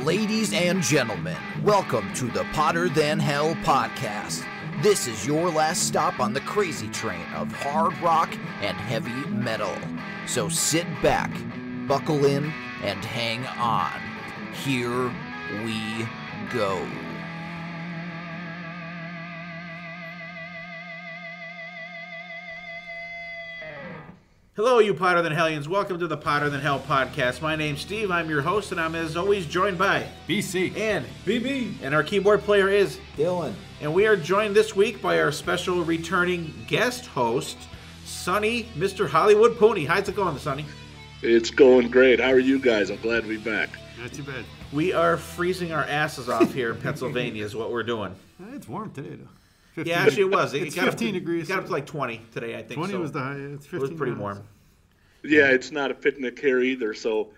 Ladies and gentlemen, welcome to the Potter Than Hell podcast. This is your last stop on the crazy train of hard rock and heavy metal. So sit back, buckle in, and hang on. Here we go. Hello, you Potter Than Hellions. Welcome to the Potter Than Hell podcast. My name's Steve. I'm your host, and I'm as always joined by BC and BB. And our keyboard player is Dylan. And we are joined this week by our special returning guest host, Sonny, Mr. Hollywood Pooni. How's it going, Sonny? It's going great. How are you guys? I'm glad to be back. Not too bad. We are freezing our asses off here in Pennsylvania is what we're doing. It's warm today, though. 15. Yeah, actually it was. It's 15 degrees. It got up to like 20 today, I think. 20 so. was the high. It's 15 It was pretty miles. warm. Yeah, it's not a picnic here either. So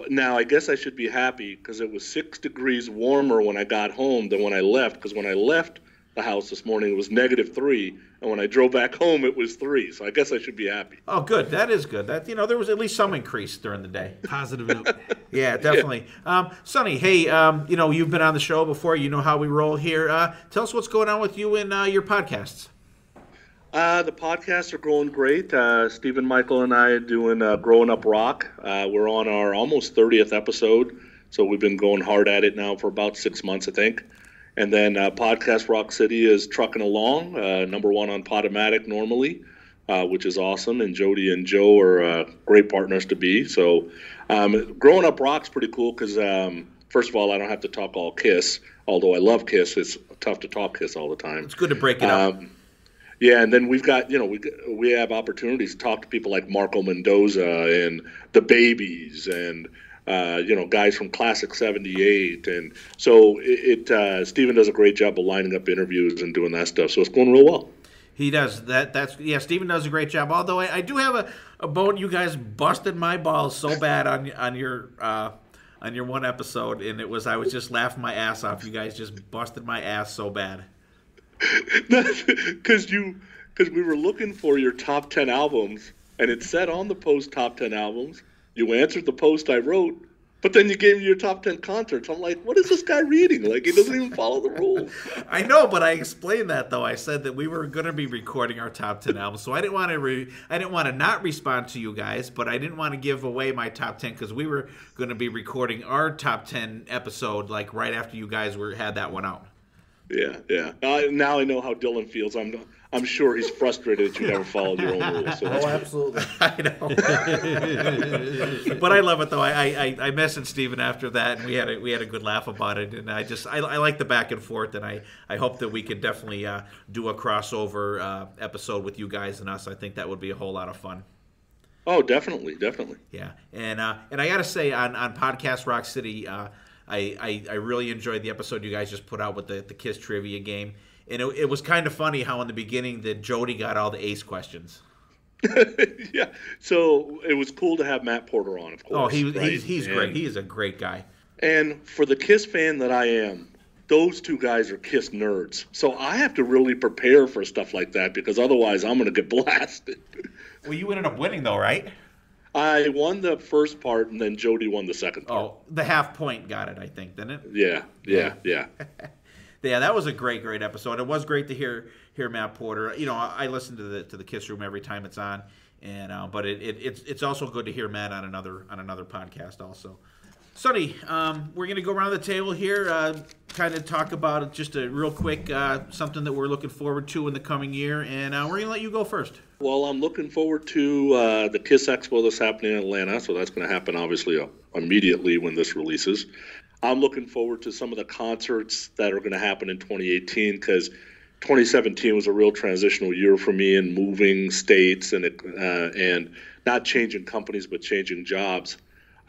now I guess I should be happy because it was 6 degrees warmer when I got home than when I left. Because when I left the house this morning, it was -3, and when I drove back home, it was 3. So I guess I should be happy. Oh, good. That is good. That there was at least some increase during the day. Positive note. Yeah, definitely. Sonny, hey, you've been on the show before. You know how we roll here. Tell us what's going on with you and your podcasts. The podcasts are going great. Stephen, Michael, and I are doing Growing Up Rock. We're on our almost 30th episode, so we've been going hard at it now for about 6 months, I think. And then Podcast Rock City is trucking along, number one on Podomatic normally, which is awesome. And Jody and Joe are great partners to be. So Growing Up Rock's pretty cool because, first of all, I don't have to talk all Kiss, although I love Kiss. It's tough to talk Kiss all the time. It's good to break it up. Yeah, and then we've got, we have opportunities to talk to people like Marco Mendoza and the Babies and, guys from Classic 78. And so Stephen does a great job of lining up interviews and doing that stuff. So it's going real well. He does. Stephen does a great job. Although I do have a bone. You guys busted my balls so bad on your one episode, and I was just laughing my ass off. You guys just busted my ass so bad. Because we were looking for your top 10 albums, and it said on the post top 10 albums. You answered the post I wrote, but then you gave me your top 10 concerts. I'm like, what is this guy reading? Like, he doesn't even follow the rules. I know, but I explained that though. I said that we were going to be recording our top 10 albums, so I didn't want to not respond to you guys, but I didn't want to give away my top 10 because we were going to be recording our top 10 episode like right after you guys had that one out. Yeah. Now I know how Dylan feels. I'm sure he's frustrated that you never followed your own rules. So Absolutely. I know. But I love it though. I messaged Steven after that, and we had a good laugh about it. And I like the back and forth, and I hope that we could definitely do a crossover episode with you guys and us. I think that would be a whole lot of fun. Oh, definitely. Yeah, and I got to say on Podcast Rock City. I really enjoyed the episode you guys just put out with the Kiss trivia game. And it was kind of funny how in the beginning that Jody got all the ace questions. Yeah, so it was cool to have Matt Porter on, of course. Oh, he's great. He is a great guy. And for the Kiss fan that I am, those two guys are Kiss nerds. So I have to really prepare for stuff like that because otherwise I'm going to get blasted. Well, you ended up winning though, right? I won the first part, and then Jody won the second part. Oh, the half point got it, I think, didn't it? Yeah. Yeah, that was a great episode. It was great to hear Matt Porter. I listen to the Kiss Room every time it's on, and but it's also good to hear Matt on another podcast also. Sonny, we're going to go around the table here, kind of talk about just a real quick something that we're looking forward to in the coming year, and we're going to let you go first. Well, I'm looking forward to the Kiss Expo that's happening in Atlanta, so that's going to happen obviously immediately when this releases. I'm looking forward to some of the concerts that are going to happen in 2018 because 2017 was a real transitional year for me in moving states and not changing companies but changing jobs.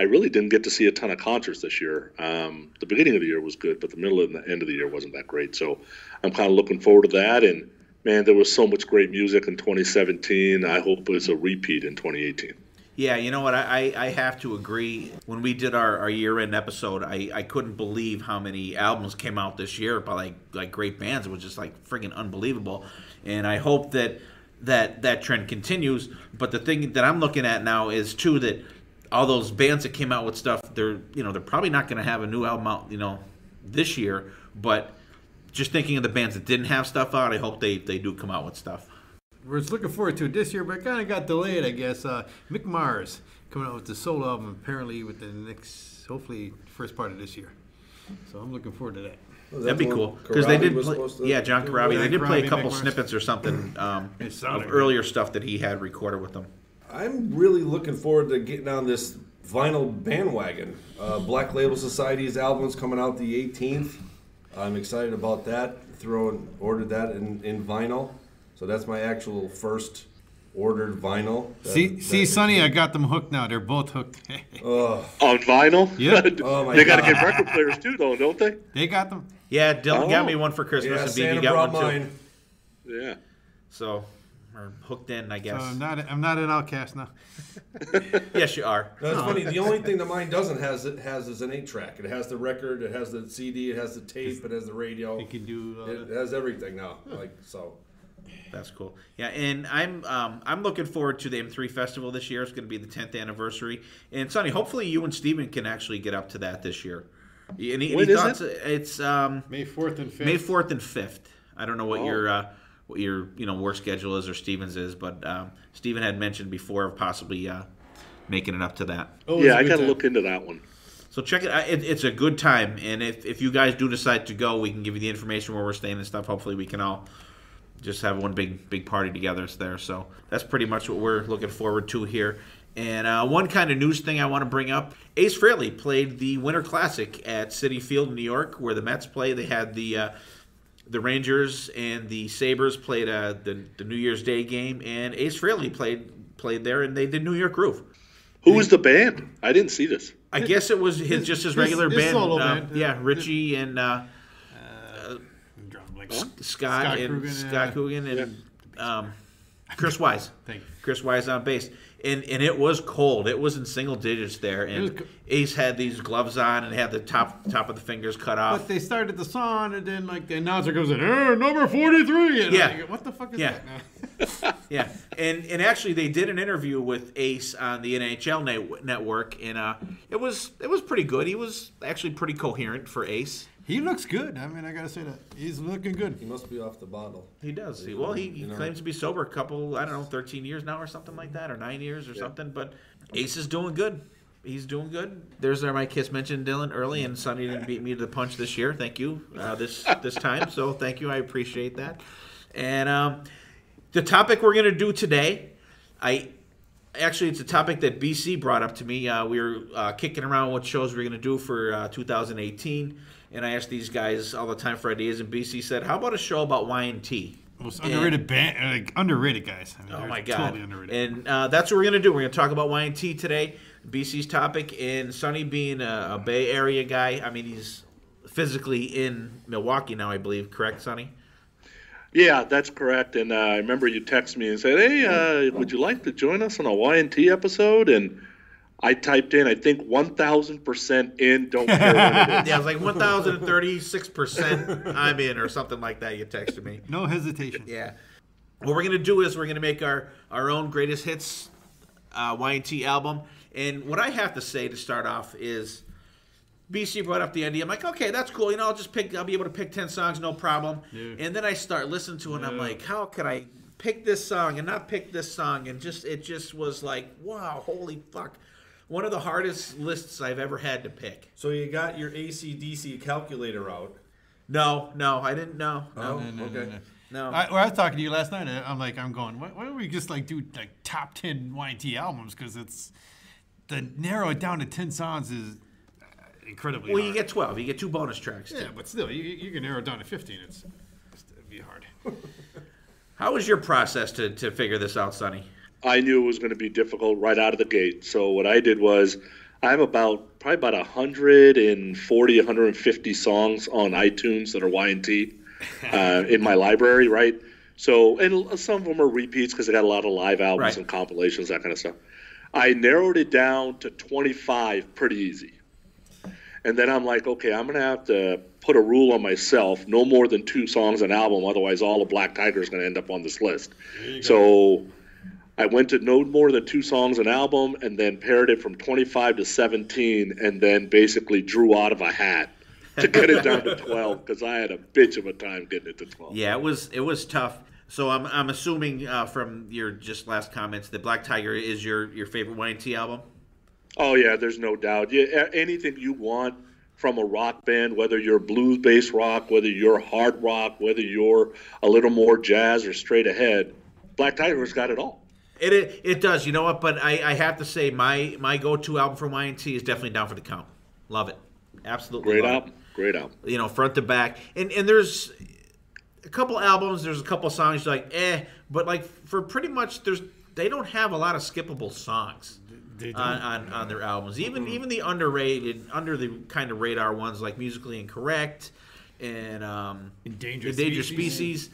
I really didn't get to see a ton of concerts this year. The beginning of the year was good, but the middle and the end of the year wasn't that great. So I'm kind of looking forward to that. And, man, there was so much great music in 2017. I hope it's a repeat in 2018. Yeah, you know what? I have to agree. When we did our year-end episode, I couldn't believe how many albums came out this year by like great bands. It was just like friggin' unbelievable. And I hope that trend continues. But the thing that I'm looking at now is too that all those bands that came out with stuff they're probably not going to have a new album out, this year. But just thinking of the bands that didn't have stuff out, I hope they do come out with stuff. We're just looking forward to it this year, but it kind of got delayed, I guess. Mick Mars coming out with the solo album apparently with the next, hopefully, first part of this year. So I'm looking forward to that. That'd be cool because they did play. John Corabi. They did play a couple snippets or something of earlier stuff that he had recorded with them. I'm really looking forward to getting on this vinyl bandwagon. Black Label Society's album's coming out the 18th. I'm excited about that. Ordered that in vinyl, so that's my actual first ordered vinyl. See, Sonny, I got them hooked now. They're both hooked. On vinyl? Yeah. Oh my They got to God. get record players too, though, don't they? They got them. Yeah, Dylan got me one for Christmas, Yeah, and Santa BB got brought one too. mine. Yeah. So we're hooked in, I guess. So I'm not an outcast now. Yes, you are. That's funny. The only thing that mine doesn't has is an 8-track. It has the record, it has the CD, it has the tape, it has the radio. You can do. It has everything now. So. That's cool. Yeah, and I'm looking forward to the M3 Festival this year. It's going to be the 10th anniversary. And Sonny, hopefully you and Steven can actually get up to that this year. Any thoughts? It's May 4th and 5th. May 4th and 5th. I don't know what your work schedule is or Steven's is, but Steven had mentioned before of possibly making it up to that. Yeah, I got to look into that one. So check it out. It's a good time, and if you guys do decide to go, we can give you the information where we're staying and stuff. Hopefully we can all just have one big party together there. So that's pretty much what we're looking forward to here. And one kind of news thing I want to bring up, Ace Frehley played the Winter Classic at Citi Field in New York where the Mets play. They had the Rangers and the Sabres played the New Year's Day game, and Ace Frehley played there, and they did New York Groove. Who was the band? I didn't see this. I guess it was his regular his band. solo band. Yeah, Richie and Scott Coogan, and Chris Wise. Thank you. Chris Wise on bass. And it was cold. It was in single digits there. And Ace had these gloves on and had the top of the fingers cut off. But they started the song, and then the announcer goes in, number 43. And Yeah. I'm like, what the fuck is that now? Yeah, and actually they did an interview with Ace on the NHL network, and it was pretty good. He was actually pretty coherent for Ace. He looks good. I mean, I gotta say that he's looking good. He must be off the bottle. He does. He claims to be sober a couple, 13 years now or something like that, or 9 years or something. But Ace is doing good. He's doing good. There's my kiss mentioned Dylan early, and Sonny didn't beat me to the punch this year. Thank you this time. So thank you. I appreciate that. And the topic we're going to do today, it's a topic that BC brought up to me. We were kicking around what shows we we're going to do for 2018. And I asked these guys all the time for ideas, and BC said, "How about a show about Y&T?" Most underrated band, underrated guys. I mean, Oh my they're God! totally underrated. And that's what we're gonna do. We're gonna talk about Y&T today. BC's topic, and Sonny being a Bay Area guy. I mean, he's physically in Milwaukee now, I believe. Correct, Sonny? Yeah, that's correct. And I remember you texted me and said, "Hey, would you like to join us on a Y&T episode?" And I typed in, I think 1,000% in, don't care what it is. Yeah, it was like 1,036% I'm in or something like that. You texted me. No hesitation. Yeah. What we're going to do is we're going to make our own greatest hits Y&T album. And what I have to say to start off is BC brought up the idea. I'm like, okay, that's cool. I'll be able to pick 10 songs, no problem. Yeah. And then I start listening to it, and I'm like, how could I pick this song and not pick this song? And it just was like, wow, holy fuck. One of the hardest lists I've ever had to pick. So you got your AC/DC calculator out. No, I didn't know. No. No. I was talking to you last night. I'm going, why don't we just do top 10 Y&T albums? Because narrow it down to 10 songs is incredibly hard. Well, you get 12. You get 2 bonus tracks. Yeah, but still, you can narrow it down to 15. It'd be hard. How was your process to figure this out, Sonny? I knew it was going to be difficult right out of the gate. So what I did was I have probably about 140, 150 songs on iTunes that are Y&T in my library, right? So, and some of them are repeats because they got a lot of live albums and compilations, that kind of stuff. I narrowed it down to 25 pretty easy. And then I'm like, okay, I'm going to have to put a rule on myself, no more than 2 songs an album, otherwise all of Black Tiger is going to end up on this list. So I went to no more than 2 songs an album, and then pared it from 25 to 17, and then basically drew out of a hat to get it down to 12 because I had a bitch of a time getting it to 12. Yeah, it was tough. So I'm assuming from your just last comments that Black Tiger is your favorite Y&T album? Oh, yeah, there's no doubt. Yeah, anything you want from a rock band, whether you're blues-based rock, whether you're hard rock, whether you're a little more jazz or straight ahead, Black Tiger's got it all. It does. You know what? But I have to say my go-to album from Y&T is definitely Down for the Count. Love it. Absolutely Great love album. it. Great album. You know, front to back. And there's a couple albums, there's a couple songs you're like, but like for pretty much they don't have a lot of skippable songs on their albums. Even the underrated, under the kind of radar ones like Musically Incorrect and Endangered Species.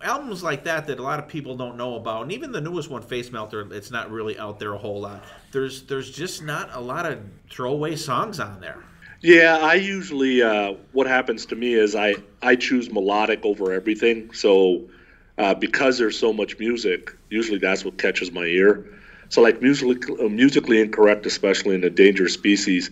Albums like that a lot of people don't know about, and even the newest one, Face Melter, it's not really out there a whole lot. There's just not a lot of throwaway songs on there. Yeah, I usually what happens to me is I choose melodic over everything. So because there's so much music, usually that's what catches my ear. So like Musically Incorrect, especially in Endangered Species,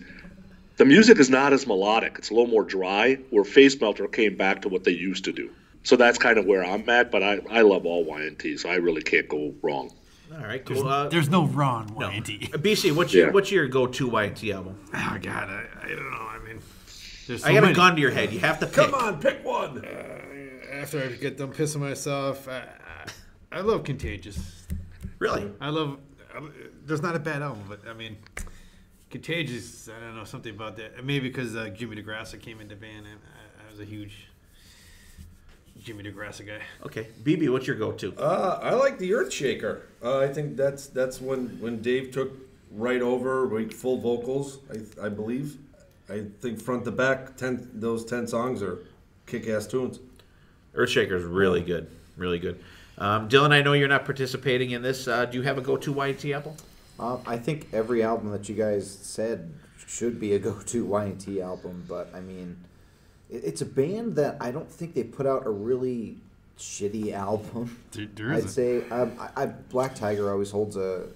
the music is not as melodic. It's a little more dry, where Face Melter came back to what they used to do. So that's kind of where I'm at, but I love all Y&T, so I really can't go wrong. All right, cool. There's no wrong Y&T. BC, what's your go-to Y&T album? Oh, God, I don't know. I mean, there's so I got many. a gun to your head. You have to pick. Come on, pick one. After I get done pissing myself, I love Contagious. Really? There's not a bad album, but I mean, Contagious, I don't know, something about that. Maybe because Jimmy DeGrasse came into band, and I was a huge Jimmy DeGrasse guy. Okay. BB, what's your go-to? I like the Earthshaker. I think that's when Dave took Wright over, like full vocals, I believe. I think front to back, those 10 songs are kick-ass tunes. Earthshaker's really good. Really good. Dylan, I know you're not participating in this. Do you have a go-to Y&T album? I think every album that you guys said should be a go-to Y&T album, but I mean, it's a band that I don't think they put out a really shitty album. I'd say Black Tiger always holds a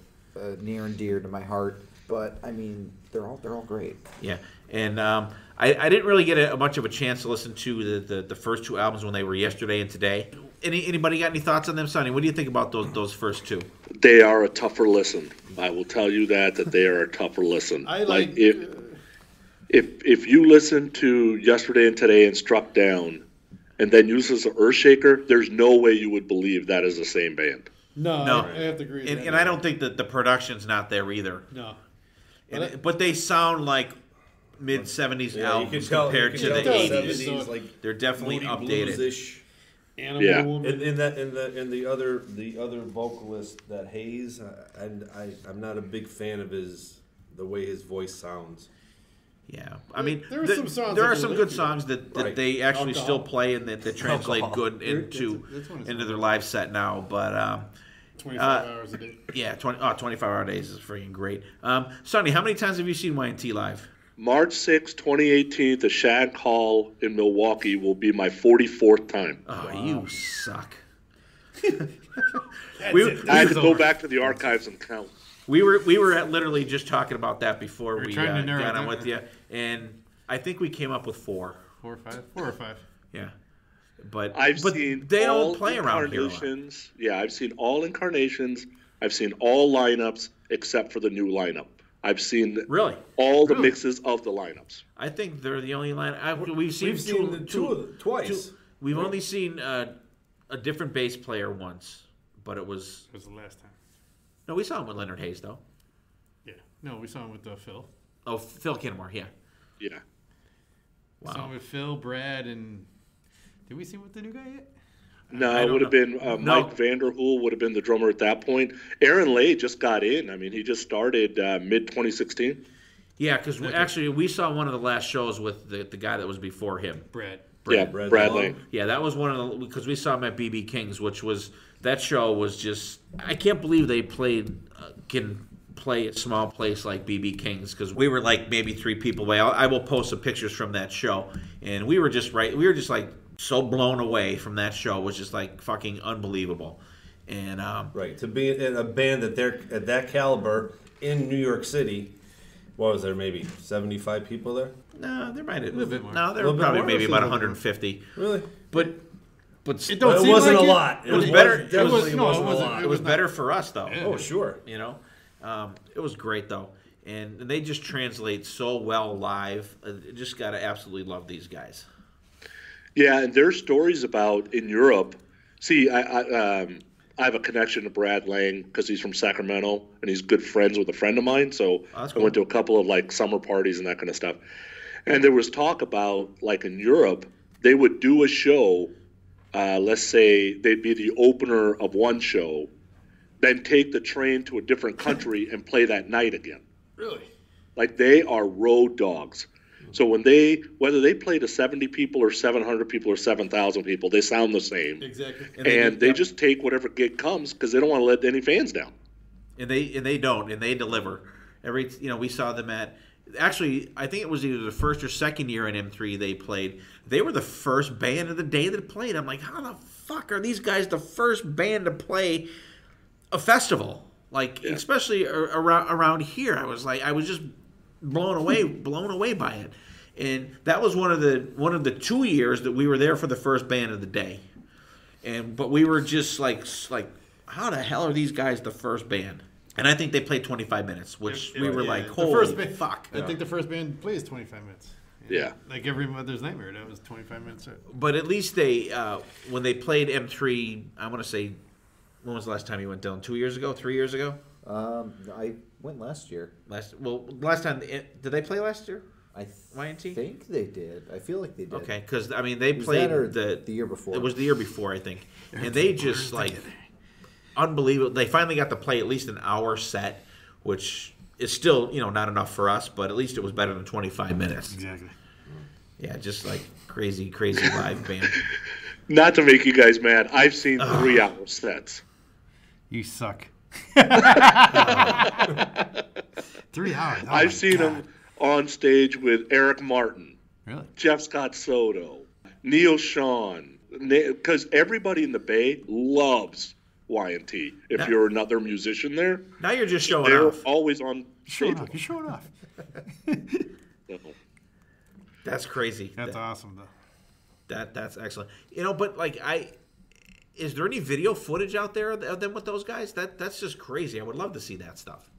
near and dear to my heart, but I mean, they're all great. Yeah, and I didn't really get much of a chance to listen to the first 2 albums when they were yesterday and today. Anybody got any thoughts on them, Sonny? What do you think about those first 2? They are a tougher listen. I will tell you that they are a tougher listen. I like if you listen to Yesterday and Today and Struck Down, and then you listen to Earthshaker, there's no way you would believe that is the same band. No. I have to agree. And I don't think that the production's not there either. No. But they sound like mid-70s albums compared to the 80s. Like they're definitely Moody updated. Blues-ish. Animal Woman. And the other vocalist, that Hayes, I'm not a big fan of the way his voice sounds. Yeah, I mean, there are some songs there that are you some like, good songs that they actually Alcohol. still play and that translate good into their live set now. But 25 hours a day. Yeah, 25-hour days is freaking great. Sonny, how many times have you seen Y&T live? March 6, 2018, the Shank Hall in Milwaukee will be my 44th time. Oh, wow. You suck. I had to go back to the archives and count. We were literally just talking about that before we got on with you, and I think we came up with 4. 4 or 5. Yeah, but I've seen they all don't play around here. Yeah, I've seen all incarnations. I've seen all lineups except for the new lineup. I've seen all the mixes of the lineups. I think they're the only line. We've seen two of them twice. We've only seen a different bass player once, but it was the last time. No, we saw him with Leonard Hayes, though. Yeah. No, we saw him with Phil. Oh, Phil Kennemore, yeah. Yeah. Wow. Saw him with Phil, Brad, and did we see him with the new guy yet? No, it would have been Mike Vanderhoel would have been the drummer at that point. Aaron Lay just got in. I mean, he just started mid-2016. Yeah, because actually we saw one of the last shows with the guy that was before him. Brad Lay. Yeah, that was one of the, because we saw him at BB King's, which was, that show was just, I can't believe they can play at a small place like BB King's, because we were like maybe 3 people away. I will post some pictures from that show, and we were just like so blown away from that show. It was just like fucking unbelievable. And right, to be in a band that they're at that caliber in New York City, what was there, maybe 75 people there? no, there might have A little bit more. No, there A were little bit probably more? maybe Or about something? 150. Really? But It don't It seem wasn't like a lot. It was better. Definitely no, it wasn't a wasn't- lot. It was better for us though. Yeah. Oh, sure. You know, it was great though, and they just translate so well live. Just gotta absolutely love these guys. Yeah, and there's stories about in Europe. See, I have a connection to Brad Lang because he's from Sacramento and he's good friends with a friend of mine. So that's I went cool. to a couple of like summer parties and that kind of stuff. And there was talk about like in Europe, they would do a show. Let's say they'd be the opener of one show, then take the train to a different country and play that night again. Really? Like they are road dogs. So whether they play to 70 people or 700 people or 7,000 people, they sound the same. Exactly. And they just take whatever gig comes because they don't want to let any fans down. And they don't, and they deliver. We saw them at. Actually, I think it was either the first or second year in M3 they played. They were the first band of the day that played. I'm like, how the fuck are these guys the first band to play a festival? Like, especially around here. I was just blown away by it. And that was one of the 2 years that we were there for the first band of the day. But we were just like how the hell are these guys the first band? And I think they played 25 minutes, which we were like, holy fuck. I think the first band plays 25 minutes. Yeah. Like every Mother's Nightmare, that was 25 minutes. But at least they, when they played M3, I want to say, when was the last time you went down? 2 years ago? 3 years ago? I went last year. Last time, did they play last year? I Y&T? think they did. I feel like they did. Okay, because, I mean, they Was played that or the year before? It was the year before, I think. And they just, like, unbelievable. They finally got to play at least an hour set, which is still, not enough for us, but at least it was better than 25 minutes. Exactly. Yeah, just like crazy live band. Not to make you guys mad, I've seen 3-hour sets. You suck. 3 hours. Oh I've seen them on stage with Eric Martin, Really? Jeff Scott Soto, Neil Sean, because everybody in the Bay loves Y&T. If you're another musician there, Now you're just showing they're off. always on stage. You're showing off. That's crazy. That's awesome, though. That's excellent. But like is there any video footage out there of them with those guys? That's just crazy. I would love to see that stuff.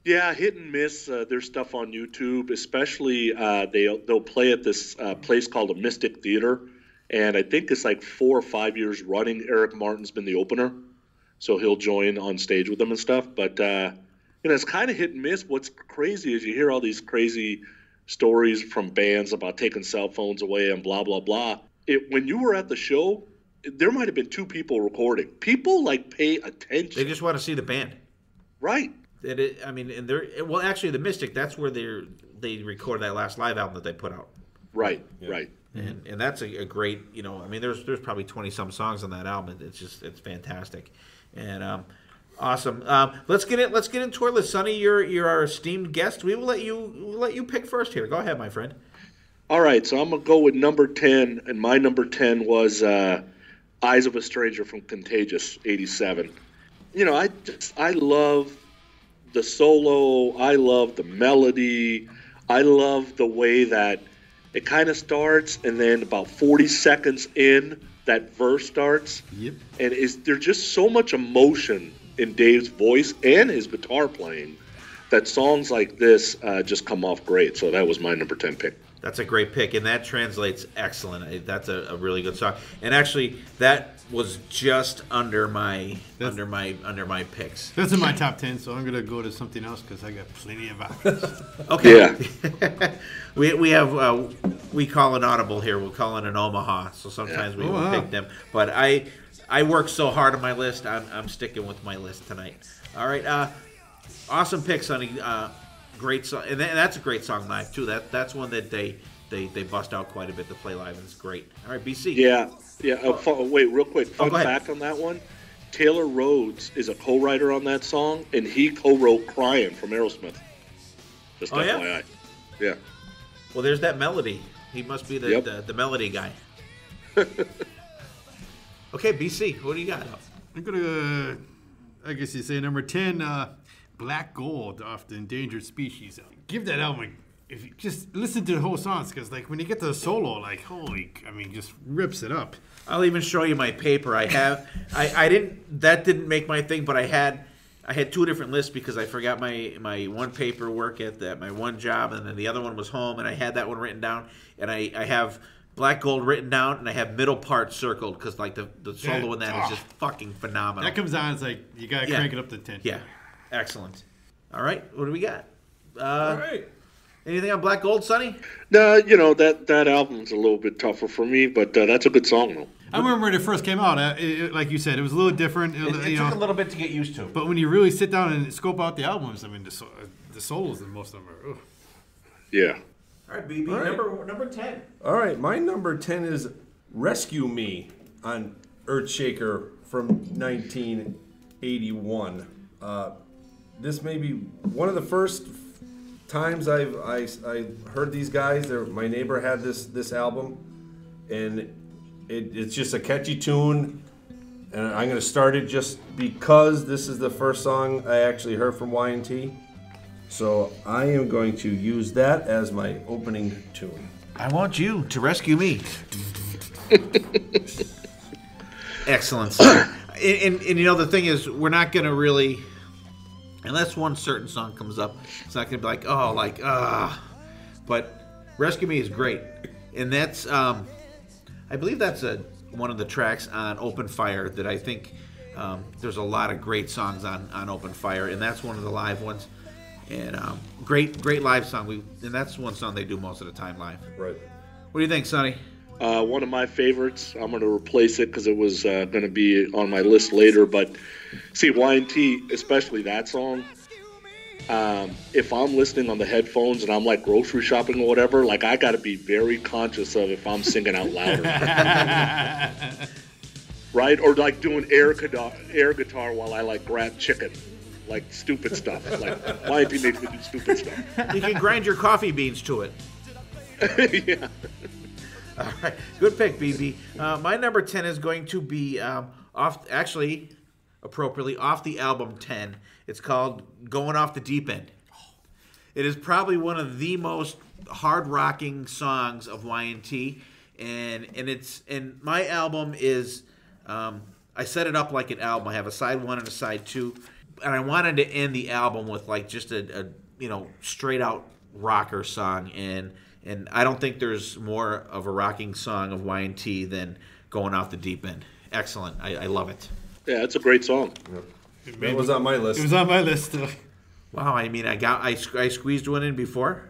Yeah, hit and miss. There's stuff on YouTube, especially they'll play at this place called the Mystic Theater, and I think it's like 4 or 5 years running. Eric Martin's been the opener, so he'll join on stage with them and stuff. But it's kind of hit and miss. What's crazy is you hear all these crazy stories from bands about taking cell phones away and blah blah blah. When you were at the show, there might have been 2 people recording. People pay attention. They just want to see the band. Right. Actually, the Mystic. That's where they recorded that last live album that they put out. Right. Right. And that's a great. There's probably 20-some songs on that album. It's fantastic, and awesome. Let's get into our list. Sonny, you're our esteemed guest. We will let you pick first here. Go ahead, my friend. All right, so I'm going to go with number 10, and my number 10 was Eyes of a Stranger from Contagious, 87. I love the solo. I love the melody. I love the way that it kind of starts, and then about 40 seconds in, that verse starts. Yep. And there's just so much emotion in Dave's voice and his guitar playing that songs like this just come off great. So that was my number 10 pick. That's a great pick, and that translates excellent. That's a really good song. And actually, that was just under my picks. That's in my top 10, so I'm going to go to something else because I got plenty of options. Okay. Yeah. we call it audible here. We'll call it an Omaha. So sometimes we will pick them. But I work so hard on my list. I'm sticking with my list tonight. All right. Awesome pick, Sonny. Great song, and that's a great song live too. That's one that they bust out quite a bit to play live, and it's great. All right, BC. Yeah. Wait, real quick. Fun go ahead. fact on that one: Taylor Rhodes is a co-writer on that song, and he co-wrote "Crying" from Aerosmith. Just FYI. Yeah. Well, there's that melody. He must be the melody guy. Okay, BC, what do you got? I'm gonna, I guess you say number 10, Black Gold off the Endangered Species. Give that album, if you just listen to the whole songs, because like when you get to the solo, like just rips it up. I'll even show you my paper. I didn't make my thing, but I had 2 different lists because I forgot my one paperwork at my one job, and then the other one was home, and I had that one written down, and I have Black Gold written down, and I have middle part circled because like the solo in that is just fucking phenomenal. That comes on, it's like you gotta crank it up to 10. Yeah, excellent. All right, what do we got? All right. Anything on Black Gold, Sonny? No, that album's a little bit tougher for me, but that's a good song though. I remember when it first came out, like you said, it was a little different. It took a little bit to get used to. But when you really sit down and scope out the albums, I mean, the solos in most of them are. Ugh. Yeah. All right, BB, number 10. All right, my number 10 is Rescue Me on Earthshaker from 1981. This may be one of the first times I heard these guys. My neighbor had this album, and it's just a catchy tune. And I'm going to start it just because this is the first song I actually heard from Y&T. So I am going to use that as my opening tune. I want you to rescue me. Excellent. And the thing is, we're not going to really, unless one certain song comes up, it's not going to be like, but Rescue Me is great. And that's, I believe that's one of the tracks on Open Fire that I think there's a lot of great songs on Open Fire, and that's one of the live ones. And great live song. And that's one song they do most of the time live. Right. What do you think, Sonny? One of my favorites. I'm going to replace it because it was going to be on my list later. But see, Y&T, especially that song, if I'm listening on the headphones and I'm like grocery shopping or whatever, like I got to be very conscious of if I'm singing out louder. Right? Or like doing air guitar while I like grab chicken. Like stupid stuff. Like Y&T makes me do stupid stuff. You can grind your coffee beans to it. Yeah. All right. Good pick, BB. My number 10 is going to be appropriately off the album 10. It's called Going Off the Deep End. It is probably one of the most hard-rocking songs of Y&T, and my album is I set it up like an album. I have a side 1 and a side 2. And I wanted to end the album with like just a straight out rocker song, and I don't think there's more of a rocking song of Y&T than Going Off the Deep End. Excellent, I love it. Yeah, it's a great song. Yep. It was on my list. It was on my list. Wow, I mean, I squeezed one in before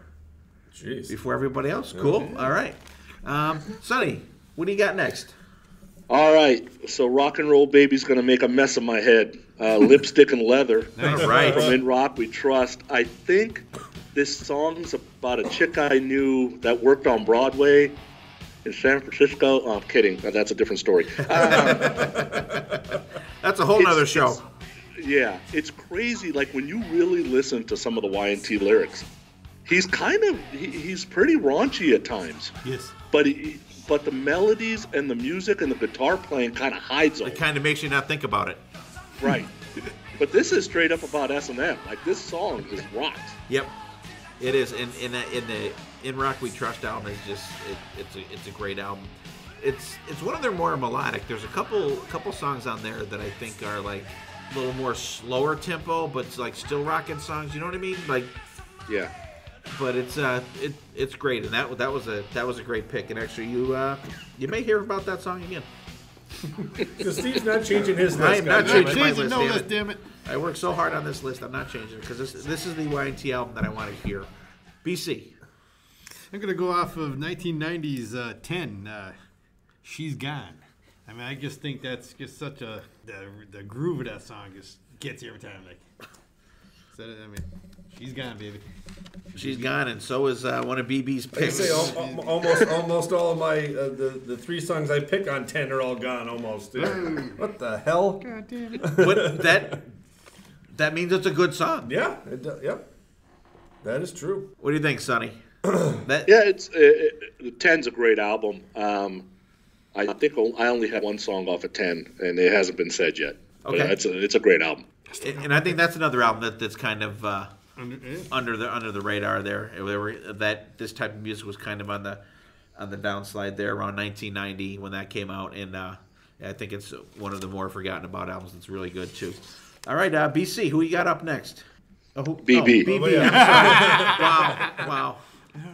everybody else. Cool. Yeah. All right, Sonny, what do you got next? All right, so Rock and Roll Baby's going to make a mess of my head. Lipstick and Leather. All right. From In Rock We Trust. I think this song's about a chick I knew that worked on Broadway in San Francisco. Oh, I'm kidding. That's a different story. That's a whole nother show. It's crazy. Like when you really listen to some of the Y&T lyrics, he's pretty raunchy at times. Yes. But the melodies and the music and the guitar playing kind of hides all. It kind of makes you not think about it. Right. But this is straight up about S&M. Like this song just rocks. Yep. It is. In the In Rock We Trust album is just it's a great album. It's one of their more melodic. There's a couple songs on there that I think are like a little more slower tempo, but it's like still rocking songs. You know what I mean? Like yeah. But it's great, and that was a great pick. And actually, you may hear about that song again. Because Steve's not changing his list. I am not changing my list. No list, damn it! I worked so hard on this list. I'm not changing it because this is the Y&T album that I want to hear. BC. I'm gonna go off of 1990's 10. She's Gone. I mean, I just think that's just such the groove of that song just gets you every time. Like, so, I mean, she's gone, baby. She's gone, and so is one of BB's picks. I say almost all of my the 3 songs I pick on 10 are all gone almost. What the hell? God damn it! But that means it's a good song. Yeah. Yep. That is true. What do you think, Sonny? It's 10's a great album. I think I only have one song off of 10, and it hasn't been said yet. But Okay. it's a great album. And I think that's another album that's kind of under the radar there. That this type of music was kind of on the downslide there around 1990 when that came out, and I think it's one of the more forgotten about albums. That's really good too. All right, BC, who you got up next? BB. BB. I'm sorry. Wow.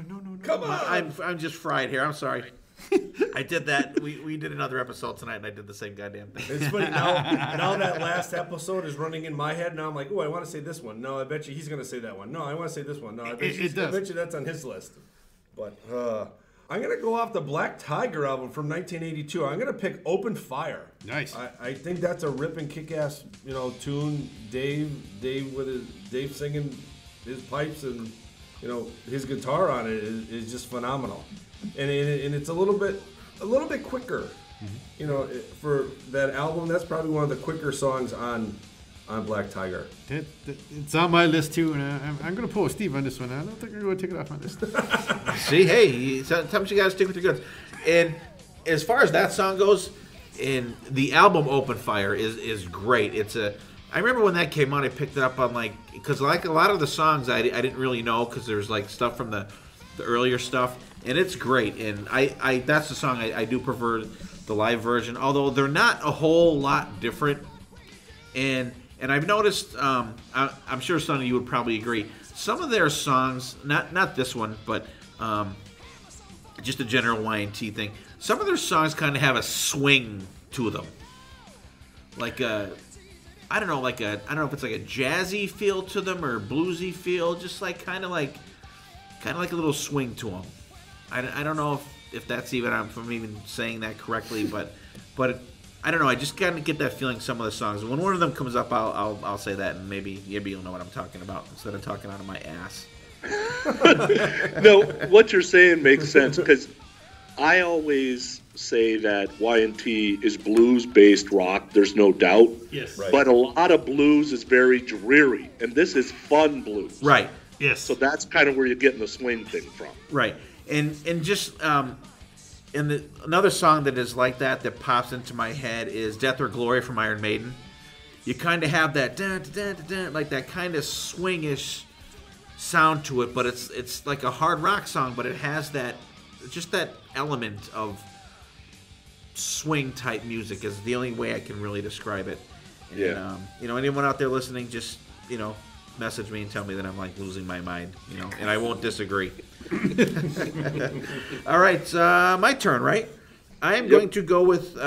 No. Come on. I'm just fried here. I'm sorry. I did that. We did another episode tonight, and I did the same goddamn thing. It's funny now that last episode is running in my head. Now I'm like, oh, I want to say this one. No, I bet you he's going to say that one. No, I want to say this one. No, I bet you that's on his list. But I'm going to go off the Black Tiger album from 1982. I'm going to pick Open Fire. Nice. I think that's a ripping kick-ass, tune. Dave singing his pipes and his guitar on it is just phenomenal. And it's a little bit quicker. For that album, that's probably one of the quicker songs on Black Tiger. It's on my list too, and I'm going to pull Steve on this one. I don't think I'm going to take it off my list. See, hey, sometimes you got to stick with your guns. And as far as that song goes, and the album Open Fire is great. I remember when that came out, I picked it up on because like a lot of the songs I didn't really know because there's stuff from the earlier stuff, and it's great. And I that's the song I do prefer the live version, although they're not a whole lot different. And I've noticed, I'm sure Sonny, you would probably agree, some of their songs, not this one, but just a general Y&T thing, some of their songs kind of have a swing to them. I don't know if it's like a jazzy feel to them or bluesy feel, just kind of like a little swing to them. I don't know if that's even, if I'm even saying that correctly, but I don't know. I just kind of get that feeling some of the songs. When one of them comes up, I'll say that, and maybe you'll know what I'm talking about instead of talking out of my ass. No, what you're saying makes sense because I always say that Y&T is blues-based rock. There's no doubt. Yes. Right. But a lot of blues is very dreary, and this is fun blues. Right. Yes. So that's kind of where you're getting the swing thing from. Right. And just another song that is like that pops into my head is Death or Glory from Iron Maiden. You kind of have that dun, dun, dun, dun, like that kind of swingish sound to it, but it's like a hard rock song, but it has that element of swing type music is the only way I can really describe it. And, Yeah. Anyone out there listening, just message me and tell me that I'm losing my mind, and I won't disagree. All right, my turn, right? I am going to go with,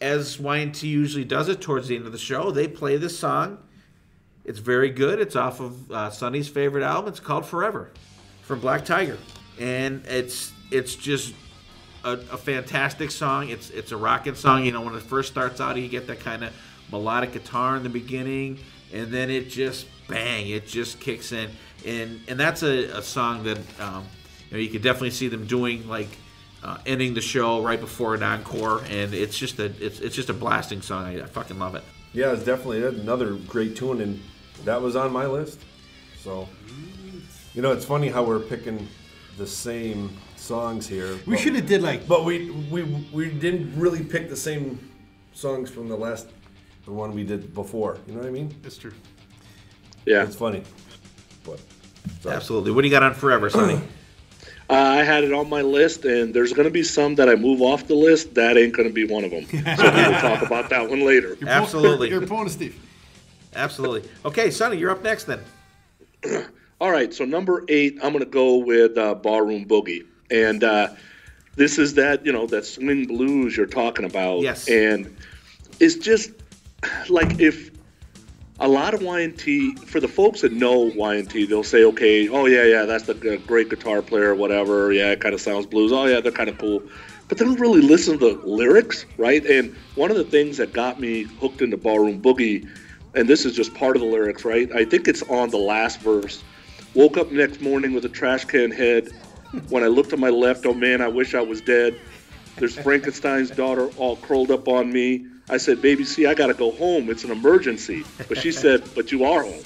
as Y&T usually does it towards the end of the show, they play this song. It's very good. It's off of Sonny's favorite album. It's called Forever from Black Tiger. And it's just a fantastic song. It's a rocking song. When it first starts out, you get that kind of melodic guitar in the beginning, and then it just, bang, it just kicks in. And that's a song that you could definitely see them doing, ending the show right before an encore, and it's just a blasting song. I fucking love it. Yeah, it's definitely another great tune, and that was on my list. So, it's funny how we're picking the same songs here. We should have did but we didn't really pick the same songs from the one we did before. You know what I mean? That's true. Yeah. It's funny. But sorry. Absolutely. What do you got on Forever, Sonny? I had it on my list, and there's going to be some that I move off the list. That ain't going to be one of them. So we will talk about that one later. Absolutely. You're pulling a Steve. Absolutely. Okay, Sonny, you're up next then. All right, so number 8, I'm going to go with Barroom Boogie. And this is that, that swing blues you're talking about. Yes. And it's just if a lot of Y&T, for the folks that know Y&T, they'll say, okay, oh, yeah, that's the great guitar player, whatever. Yeah, it kind of sounds blues. Oh, yeah, they're kind of cool. But they don't really listen to the lyrics, right? And one of the things that got me hooked into Barroom Boogie, and this is just part of the lyrics, right? I think it's on the last verse. Woke up next morning with a trash can head. When I looked to my left, oh, man, I wish I was dead. There's Frankenstein's daughter all curled up on me. I said, baby, see, I got to go home. It's an emergency. But she said, but you are home.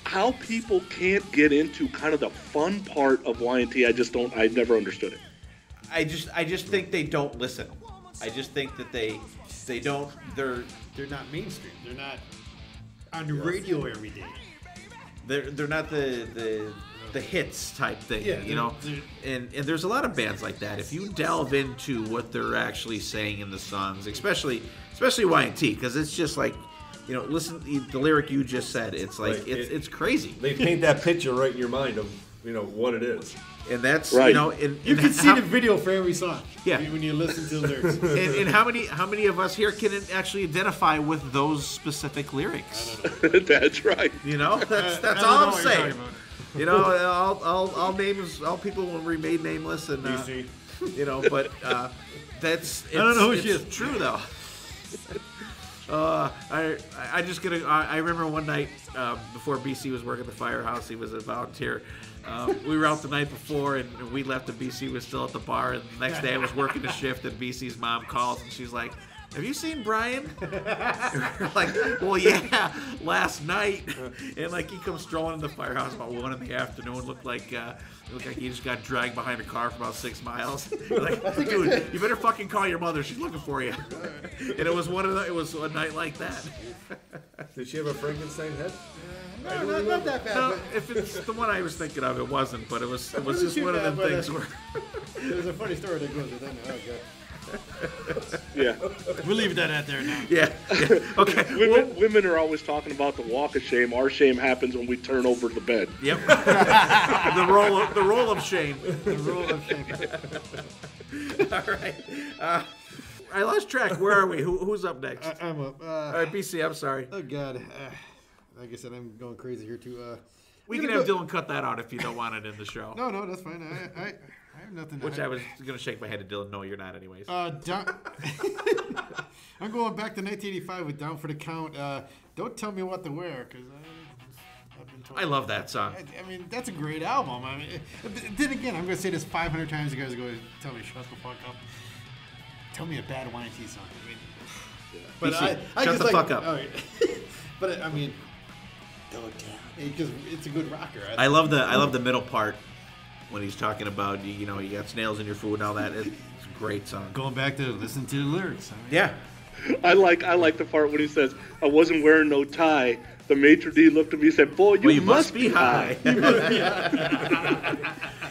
How people can't get into kind of the fun part of Y&T, I never understood it. I just think they don't listen. I just think that they don't. They're not mainstream. They're not on the radio every day. They're not the hits type thing, you know. And there's a lot of bands like that. If you delve into what they're actually saying in the songs, especially Y&T, because it's just like, you know, listen, the lyric you just said, it's like right. it's crazy. They paint that picture right in your mind of, you know, what it is. And that's right. You know, you can see the video for every song. Yeah. When you listen to the lyrics. And how many of us here can actually identify with those specific lyrics? I don't know. That's right. You know, that's all I'm saying. You know, all names, all people will remain nameless, and you know, but that's. I don't know who she is. True though. I remember one night before BC was working at the firehouse. He was a volunteer. We were out the night before, and we left, and BC was still at the bar. And the next day, I was working a shift, and BC's mom calls, and she's like, "Have you seen Brian?" We're like, "Well, yeah, last night." And like he comes strolling in the firehouse about 1 PM. Looked like he just got dragged behind a car for about 6 miles. Like, dude, you better fucking call your mother. She's looking for you. And it was a night like that. Did she have a Frankenstein head? No, not that bad. No, if it's the one I was thinking of, it wasn't. But it was just one of them things where. There's a funny story that goes with that. Oh god. Yeah. We'll leave that out there now. Yeah. Okay. Women are always talking about the walk of shame. Our shame happens when we turn over the bed. Yep. the roll of shame. The roll of shame. All right. I lost track. Where are we? Who's up next? I'm up. All right, BC. I'm sorry. Oh god. Like I said, I'm going crazy here too. We can have Dylan cut that out if you don't want it in the show. No, that's fine. I have nothing. I was going to shake my head at Dylan. No, you're not anyways. I'm going back to 1985 with Down for the Count. Don't tell me what to wear, because I've been told. I love that song. I mean, that's a great album. I mean, then again, I'm going to say this 500 times. You guys are going to tell me, shut the fuck up. Tell me a bad Y&T song. I mean, but I shut the fuck up. All right. But I mean, it's a good rocker. I love the middle part when he's talking about, you know, you got snails in your food and all that. It's a great song. Going back to listen to the lyrics. I mean, yeah. I like the part when he says, "I wasn't wearing no tie." The maitre d' looked at me and said, "Boy, you must be high."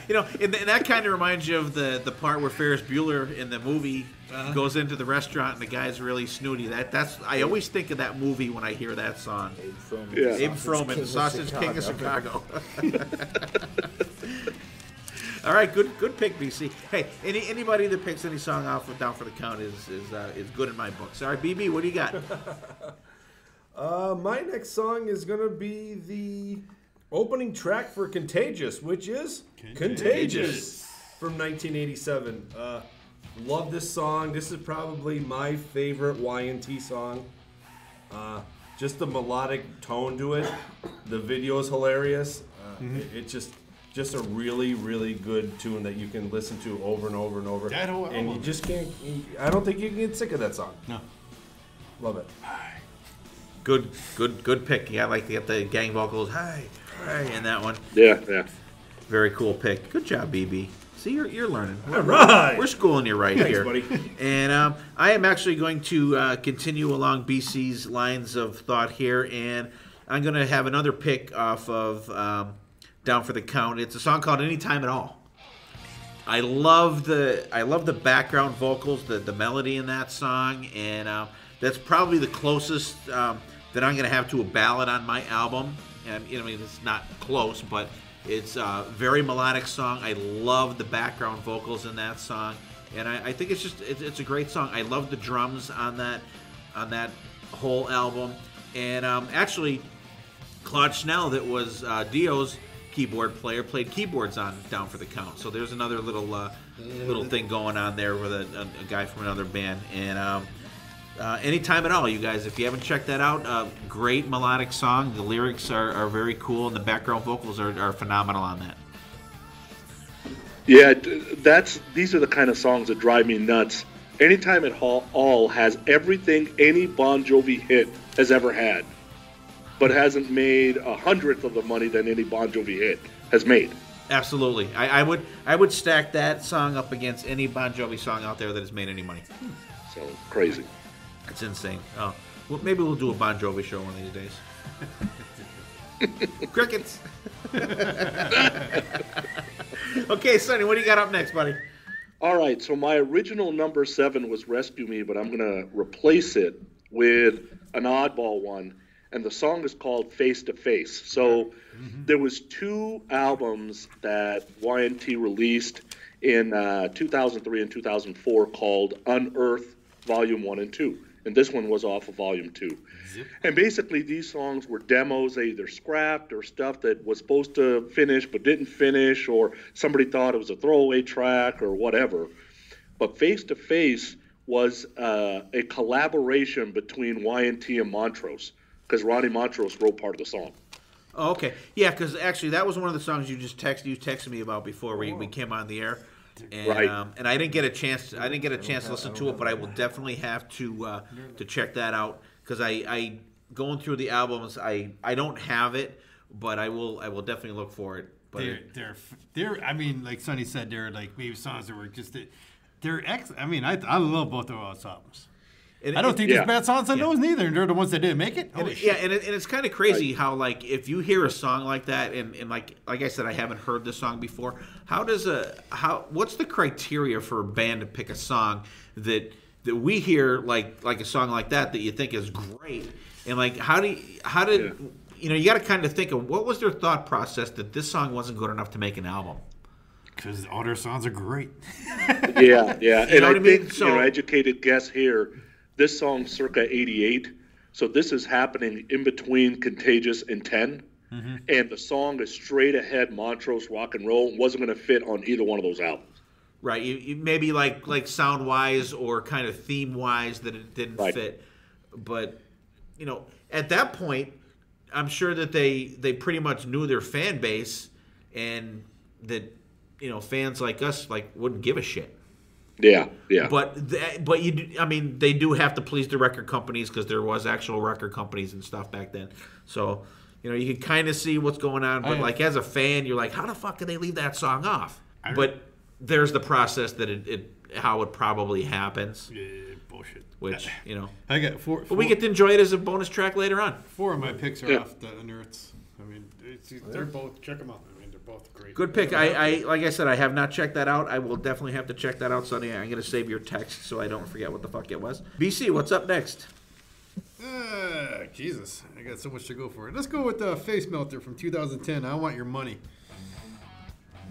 You know, and that kind of reminds you of the part where Ferris Bueller in the movie goes into the restaurant and the guy's really snooty. That's I always think of that movie when I hear that song. Abe Froman, Sausage King of Chicago. All right, good pick, BC. Hey, anybody that picks any song off of Down for the Count is good in my books. All right, BB, what do you got? My next song is going to be the opening track for Contagious, which is Contagious from 1987. Love this song. This is probably my favorite Y&T song. Just the melodic tone to it. The video is hilarious. It's just a really, really good tune that you can listen to over and over and over. And you just can't. I don't think you can get sick of that song. No. Love it. Good pick. Yeah, I like to get the gang vocals. Hi, in that one. Yeah. Very cool pick. Good job, BB. See, you're learning. All right. We're schooling you right here. Thanks, buddy. And I am actually going to continue along BC's lines of thought here, and I'm going to have another pick off of Down for the Count. It's a song called Anytime at All. I love the background vocals, the melody in that song, and that's probably the closest that I'm going to have to a ballad on my album. And I mean, it's not close, but it's a very melodic song. I love the background vocals in that song, and I think it's a great song. I love the drums on that whole album, and actually, Claude Schnell, that was Dio's keyboard player, played keyboards on Down for the Count. So there's another little thing going on there with a guy from another band. And Anytime at All, you guys, if you haven't checked that out, great melodic song. The lyrics are very cool, and the background vocals are phenomenal on that. Yeah, these are the kind of songs that drive me nuts. Anytime at All has everything any Bon Jovi hit has ever had, but hasn't made 100th of the money that any Bon Jovi hit has made. Absolutely. I would stack that song up against any Bon Jovi song out there that has made any money. So crazy. That's insane. Oh, well, maybe we'll do a Bon Jovi show one of these days. Crickets. Okay, Sonny, what do you got up next, buddy? All right, so my original number 7 was Rescue Me, but I'm going to replace it with an oddball one, and the song is called Face to Face. So there was 2 albums that Y&T released in 2003 and 2004 called Unearth Volume 1 and 2, and this one was off of Volume 2. And basically these songs were demos. They either scrapped or stuff that was supposed to finish but didn't finish, or somebody thought it was a throwaway track or whatever. But Face to Face was a collaboration between Y&T and Montrose, because Ronnie Montrose wrote part of the song. Oh, okay. Yeah, because actually that was one of the songs you texted me about before we came on the air. And, Right. And I didn't get a chance. I didn't get a chance to listen to it, but I will definitely have to check that out, because I going through the albums. I don't have it, but I will definitely look for it. But They're. I mean, like Sonny said, they're like maybe songs that were just. They're I mean, I love both of those albums. I don't think there's bad songs on those neither, and they're the ones that didn't make it. And it's kind of crazy how, like, if you hear a song like that, and like I said, I haven't heard this song before. What's the criteria for a band to pick a song that we hear like a song like that you think is great, and like how did you got to kind of think of what was their thought process that this song wasn't good enough to make an album? Because all their songs are great. Yeah. And I mean? think, So, educated guess here, this song circa 88, so this is happening in between Contagious and 10, and the song is straight ahead Montrose rock and roll, wasn't going to fit on either one of those albums. right, you maybe like sound wise or kind of theme wise that it didn't fit, but at that point, I'm sure that they pretty much knew their fan base, and that fans like us wouldn't give a shit. Yeah. But they do have to please the record companies, because there was actual record companies and stuff back then. So, you can kind of see what's going on. But as a fan, you're like, how the fuck did they leave that song off? But there's the process that how it probably happens. Yeah, bullshit. Which I got four. But we get to enjoy it as a bonus track later on. 4 of my picks are off the Unearths. I mean, they're both. Check them out. I mean, they're both great. Good pick. I like I said, I have not checked that out. I will definitely have to check that out, Sonny. I'm going to save your text so I don't forget what the fuck it was. BC, what's up next? Jesus, I got so much to go for. Let's go with the Face Melter from 2010. I Want Your Money.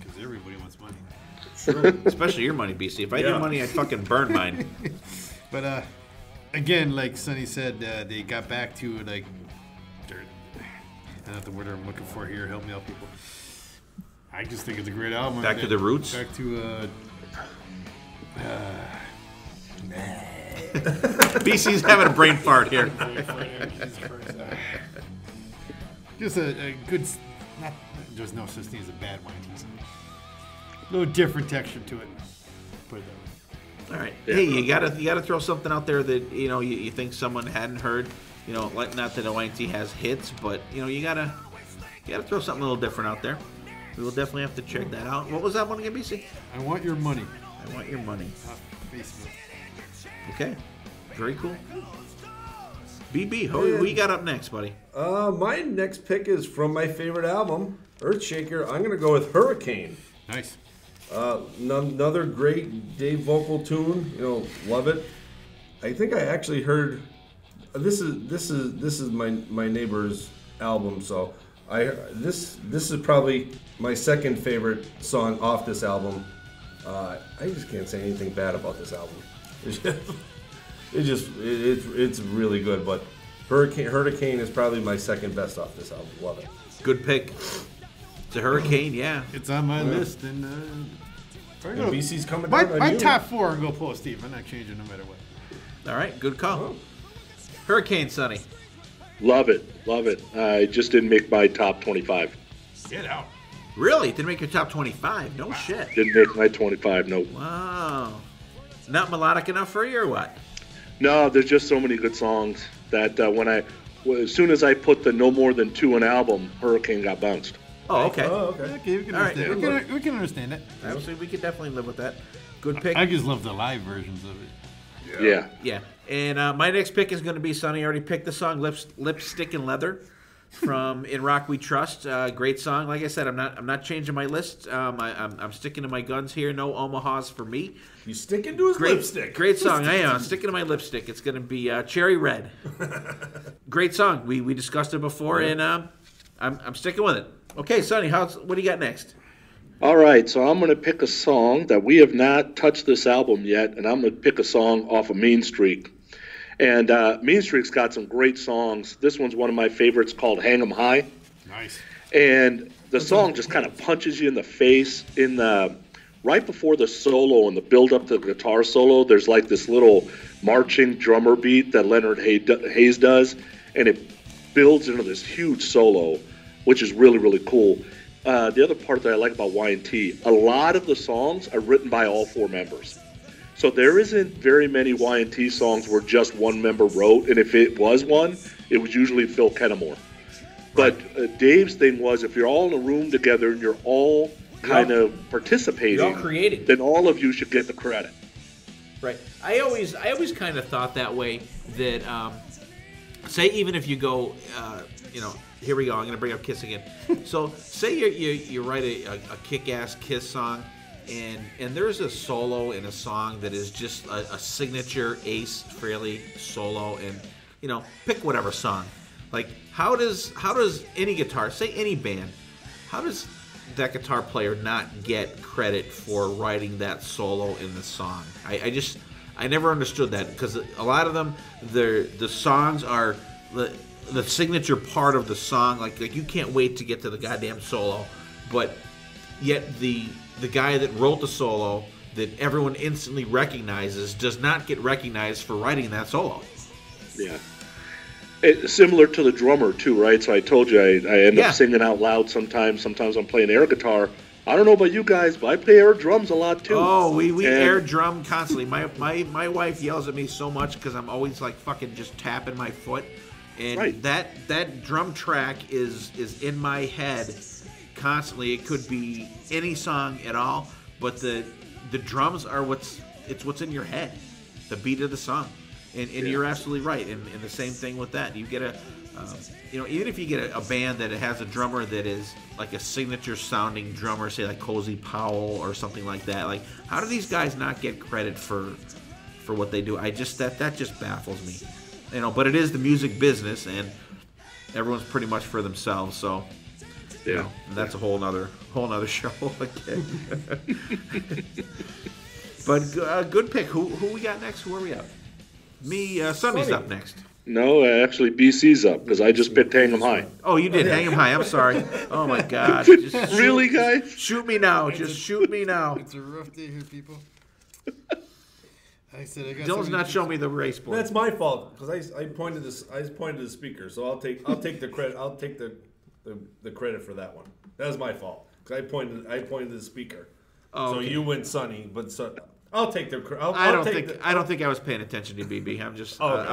Because everybody wants money. Especially your money, BC. If I had money, I'd fucking burn mine. But again, like Sonny said, they got back to I don't know the word I'm looking for here. Help me out, people. I just think it's a great album. Back to the roots. Back to BC's having a brain fart here. Just a good. There's no such thing as a bad wine. A little different texture to it. Put it that way. All right. Hey, you gotta throw something out there that you think someone hadn't heard. Like, not that Y&T has hits, but you gotta throw something a little different out there. We will definitely have to check that out. What was that one again, BC? I Want Your Money. I Want Your Money. Facebook. Okay. Very cool. BB, who you got up next, buddy? My next pick is from my favorite album, Earthshaker. I'm going to go with Hurricane. Nice. Another great Dave vocal tune. Love it. I think I actually heard. This is my neighbor's album, so this is probably my second favorite song off this album. I just can't say anything bad about this album. It's really good. But Hurricane is probably my second best off this album. Love it. Good pick. It's a Hurricane, yeah. It's on my list, and BC's coming down on my you. top 4 are going to pull Steve. I'm not changing no matter what. All right, good call. Hurricane, Sonny. Love it. I just didn't make my top 25. Get out. Really? Didn't make your top 25? No shit. Didn't make my 25, nope. Wow. Not melodic enough for you or what? No, there's just so many good songs that as soon as I put the no more than 2 an album, Hurricane got bounced. Oh, okay. Okay, we can understand. We can understand that. Absolutely, we could definitely live with that. Good pick. I just love the live versions of it. Yeah. Yeah. And my next pick is going to be Sonny. I already picked the song "Lipstick and Leather" from "In Rock We Trust." Great song. Like I said, I'm not changing my list. I'm sticking to my guns here. No Omahas for me. You sticking to his lipstick. Great song. I am. I'm sticking to my lipstick. It's going to be Cherry Red. Great song. We discussed it before, and I'm sticking with it. Okay, Sonny, what do you got next? All right, so I'm going to pick a song that we have not touched this album yet, and I'm going to pick a song off of Mean Streak. And Mean Streak's got some great songs. This one's one of my favorites called Hang 'em High. Nice. And the song just kind of punches you in the face. Right before the solo and the build-up to the guitar solo, there's like this little marching drummer beat that Leonard Hayes does, and it builds into this huge solo, which is really, really cool. The other part that I like about Y&T, a lot of the songs are written by all four members. So there isn't very many Y&T songs where just one member wrote, and if it was one, it was usually Phil Kennemore. But Dave's thing was, if you're all in a room together and you're all kind of participating, You're all creating, then all of you should get the credit. Right. I always kind of thought that way. That say even if you go, here we go. I'm going to bring up Kiss again. So say you write a kick-ass Kiss song, and there's a solo in a song that is just a signature Ace Frehley solo, and pick whatever song. Like how does any guitar, say any band, how does that guitar player not get credit for writing that solo in the song? I never understood that, because a lot of them, the songs are the signature part of the song. Like you can't wait to get to the goddamn solo, but yet the guy that wrote the solo that everyone instantly recognizes does not get recognized for writing that solo. Yeah. It's similar to the drummer too, right? So I told you I end up singing out loud sometimes. Sometimes I'm playing air guitar. I don't know about you guys, but I play air drums a lot too. Oh, we air drum constantly. My wife yells at me so much because I'm always like fucking just tapping my foot, and that drum track is in my head constantly. It could be any song at all, but the drums are what's in your head, the beat of the song. And you're absolutely right. And the same thing with that. You get even if you get a band that has a drummer that is like a signature sounding drummer, say like Cozy Powell or something like that. Like, how do these guys not get credit for what they do? that just baffles me. But it is the music business, and everyone's pretty much for themselves. So, that's a whole nother show again. But good pick. Who we got next? Who are we up? Me, Sonny's up next. No, actually, BC's up, because I just picked Hang 'em High. Oh, you did Hang 'em High. I'm sorry. Oh, my God. Really, guys? Shoot me now. Shoot me now. It's a rough day here, people. I said I got Dylan's not showing me the race board. That's my fault, because I pointed to the speaker, so I'll take the credit. I'll take the credit for that one. That was my fault, because I pointed to the speaker. Oh, okay. So you went Sonny, but I'll take the. I don't think I was paying attention to BB. I'm just. Okay.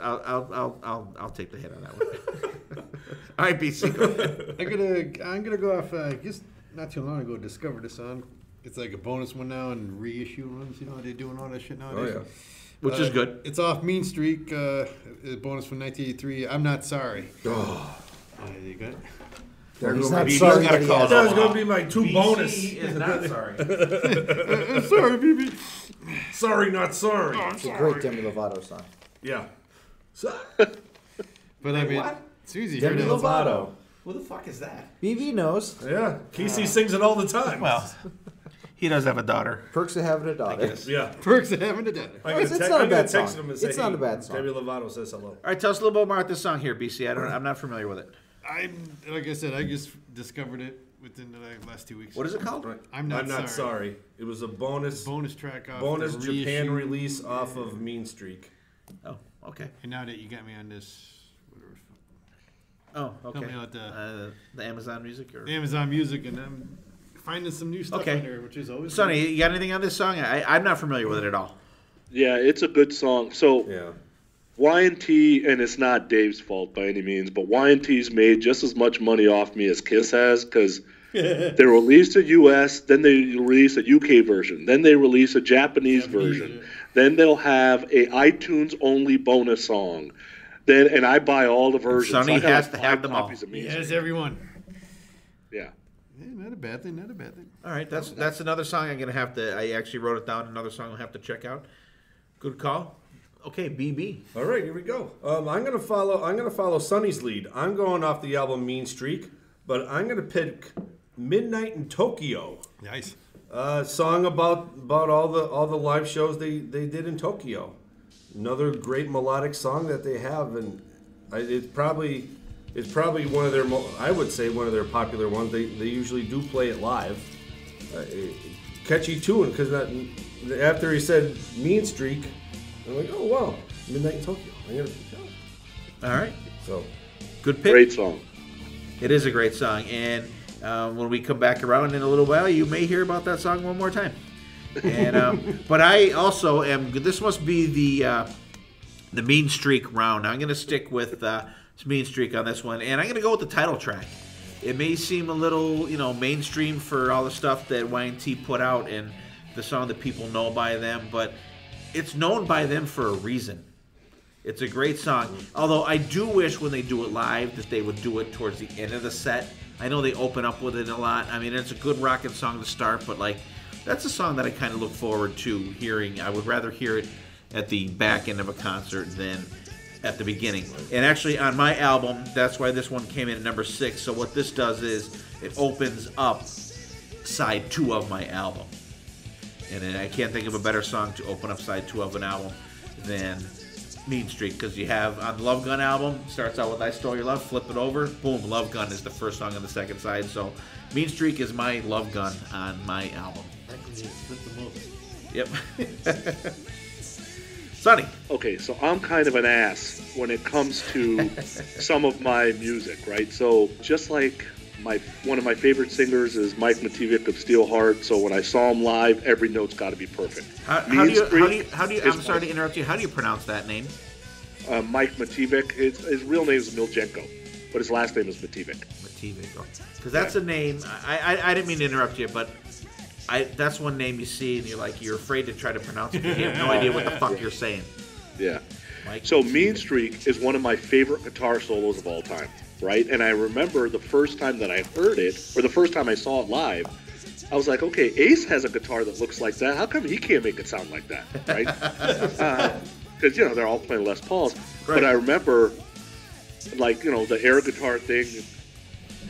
I'll take the hit on that one. All right, BC. Go ahead. I'm gonna go off. Just not too long ago, discovered this song. It's like a bonus one now and reissue ones. They're doing all that shit nowadays. Oh yeah. Which is good. It's off Mean Streak. A bonus from 1983. I'm Not Sorry. Oh. You got it? He's not BB's sorry gotta that he call has it. That was gonna be my two bonus. is not sorry. Sorry, BB. Sorry, not sorry. It's a great Demi Lovato song. Yeah. But I mean, what? it's easy. Demi Lovato. Who the fuck is that? BB knows. Yeah. Casey sings it all the time. Well, he does have a daughter. Perks of having a daughter. Yeah. Perks of having a daughter. It's not a bad song. It's not a bad song. Demi Lovato says hello. All right, tell us a little bit more about this song here, BC. I'm not familiar with it. Like I said, I just discovered it within the last 2 weeks. What is it called? Right. I'm not sorry. It was a bonus track off bonus the Japan reissue. release off of Mean Streak. Oh, okay. And now that you got me on this, whatever. Oh, okay. Help me out The Amazon Music or Amazon Music, and I'm finding some new stuff Okay. on there, which is always Sonny, you got anything on this song? I'm not familiar with it at all. Yeah, it's a good song. So Yeah. Y&T, and it's not Dave's fault by any means, but Y&T's made just as much money off me as Kiss has, because they released a U.S., then they released a UK version, then they released a Japanese version, Then they'll have a iTunes only bonus song. Then and I buy all the versions. Sonny so I got has like to 5 have them all. copies of Mean Yes, Streak. everyone. Yeah. Yeah, not a bad thing. Not a bad thing. All right, that's another song I'm gonna have to. I actually wrote it down. Another song I'll have to check out. Good call. Okay, BB. All right, here we go. I'm gonna follow Sonny's lead. I'm going off the album Mean Streak, but I'm gonna pick Midnight in Tokyo. Nice. Song about all the live shows they did in Tokyo. Another great melodic song that they have, and it's probably one of their I would say one of their popular ones. They usually do play it live. Catchy tune, because after he said Mean Streak, I'm like, oh wow, Midnight in Tokyo. I'm gonna All right, so good pick. Great song. It is a great song, and when we come back around in a little while, you may hear about that song one more time. And but I also am. This must be the Mean Streak round. I'm going to stick with Mean Streak on this one, and I'm going to go with the title track. It may seem a little, mainstream for all the stuff that Y&T put out and the song that people know by them, but it's known by them for a reason. It's a great song. Although I do wish when they do it live that they would do it towards the end of the set. I know they open up with it a lot. I mean, it's a good rockin' song to start, but that's a song that I kind of look forward to hearing. I would rather hear it at the back end of a concert than at the beginning. And actually, on my album, that's why this one came in at number 6. So what this does is it opens up side 2 of my album. And I can't think of a better song to open up side 2 of an album than Mean Streak, because you have on the Love Gun album, starts out with I Stole Your Love, flip it over, boom, Love Gun is the first song on the second side. So Mean Streak is my Love Gun on my album. Yep. Sonny. Okay, so I'm kind of an ass when it comes to some of my music, right? So just like one of my favorite singers is Mike Mativic of Steelheart. So when I saw him live, every note's got to be perfect. How do you? I'm sorry to interrupt you. How do you pronounce that name? Mike Mativic. His real name is Miljenko, but his last name is Mativic. Mativic, because that's a name. I didn't mean to interrupt you, but that's one name you see and you're afraid to try to pronounce it. You have no idea what the fuck you're saying. Yeah. Mike So Mativic. Mean Streak is one of my favorite guitar solos of all time, right? And I remember the first time that I heard it, or the first time I saw it live, I was like, okay, Ace has a guitar that looks like that. How come he can't make it sound like that, right? Because, they're all playing Les Pauls. Right. But I remember, the air guitar thing,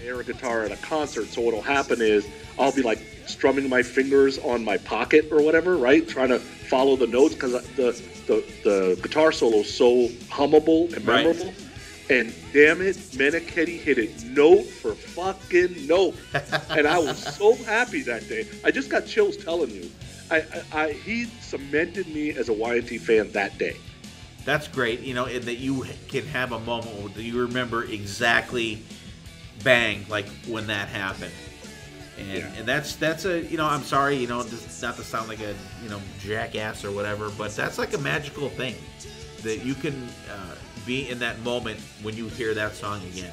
air guitar at a concert. So what'll happen is I'll be, strumming my fingers on my pocket or whatever, right? Trying to follow the notes, because the guitar solo is so hummable and memorable. Right. And damn it, Meniketti hit it note for fucking note. And I was so happy that day. I just got chills telling you. He cemented me as a Y&T fan that day. That's great, and that you can have a moment where you remember exactly bang, like when that happened. And that's a, I'm sorry, not to sound like a, jackass or whatever, but that's like a magical thing that you can be in that moment when you hear that song again.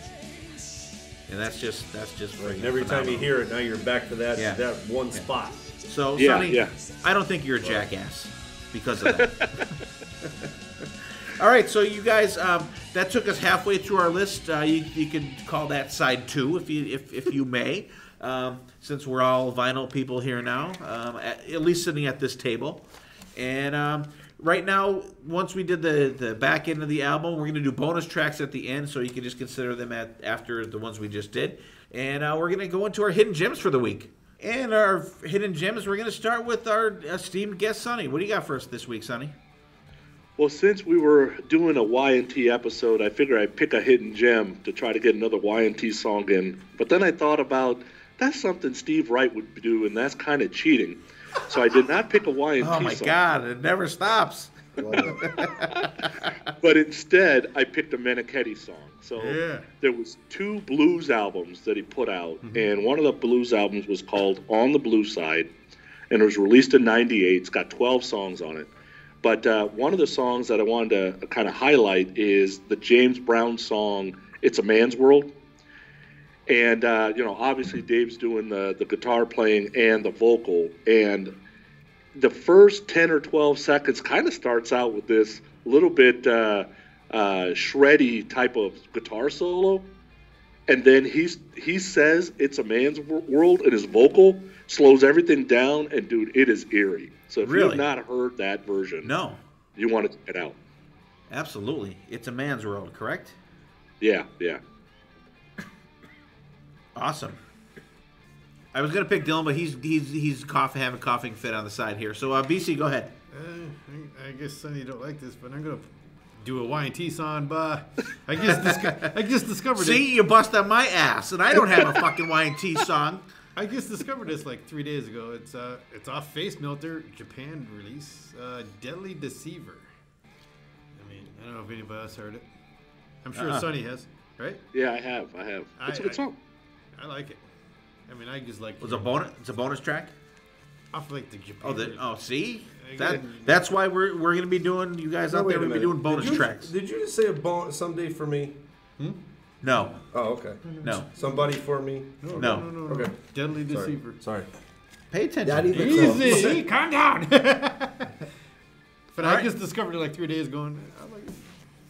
And that's just right. And every time you hear it, now you're back to that one spot. So, Sonny, I don't think you're a jackass because of that. All right, so you guys, that took us halfway through our list. You can call that side 2 if you may. Since we're all vinyl people here now, at least sitting at this table. And right now, once we did the back end of the album, we're going to do bonus tracks at the end, so you can just consider them after the ones we just did. And we're going to go into our hidden gems for the week. And our hidden gems, we're going to start with our esteemed guest, Sonny. What do you got for us this week, Sonny? Well, since we were doing a Y&T episode, I figured I'd pick a hidden gem to try to get another Y&T song in. But then I thought about, that's something Steve Wright would do, and that's kind of cheating. So I did not pick a Y&T song. Oh, my God, it never stops. But instead, I picked a Meniketti song. So there was 2 blues albums that he put out, and one of the blues albums was called On the Blue Side, and it was released in '98. It's got 12 songs on it. But one of the songs that I wanted to kind of highlight is the James Brown song, It's a Man's World. And, obviously Dave's doing the guitar playing and the vocal. And the first 10 or 12 seconds kind of starts out with this little bit shreddy type of guitar solo, and then he says it's a man's world, and his vocal slows everything down, and dude, it is eerie. So if you have not heard that version, no, you want to check it out. Absolutely, it's a man's world, correct? Yeah. Awesome. I was gonna pick Dylan, but he's having a coughing fit on the side here. So BC, go ahead. I guess Sonny don't like this, but I'm gonna do a Y&T song. But I just discovered it. See, you bust on my ass, and I don't have a fucking Y&T song. I just discovered this like 3 days ago. It's off Face Melter Japan release, Deadly Deceiver. I mean, I don't know if anybody else heard it. I'm sure Sonny has, right? Yeah, I have. It's a good song. I like it. I mean, I just like. It's a bonus track. Off like the Japan. See, that's why we're gonna be doing. You guys out there, we'll be doing bonus tracks. Did you just say a someday for me? No. Oh, okay. No. Somebody for me? No. Okay. Deadly Deceiver. Sorry. Pay attention. Not even Easy. Calm down. But I just discovered it like 3 days ago. And I'm like,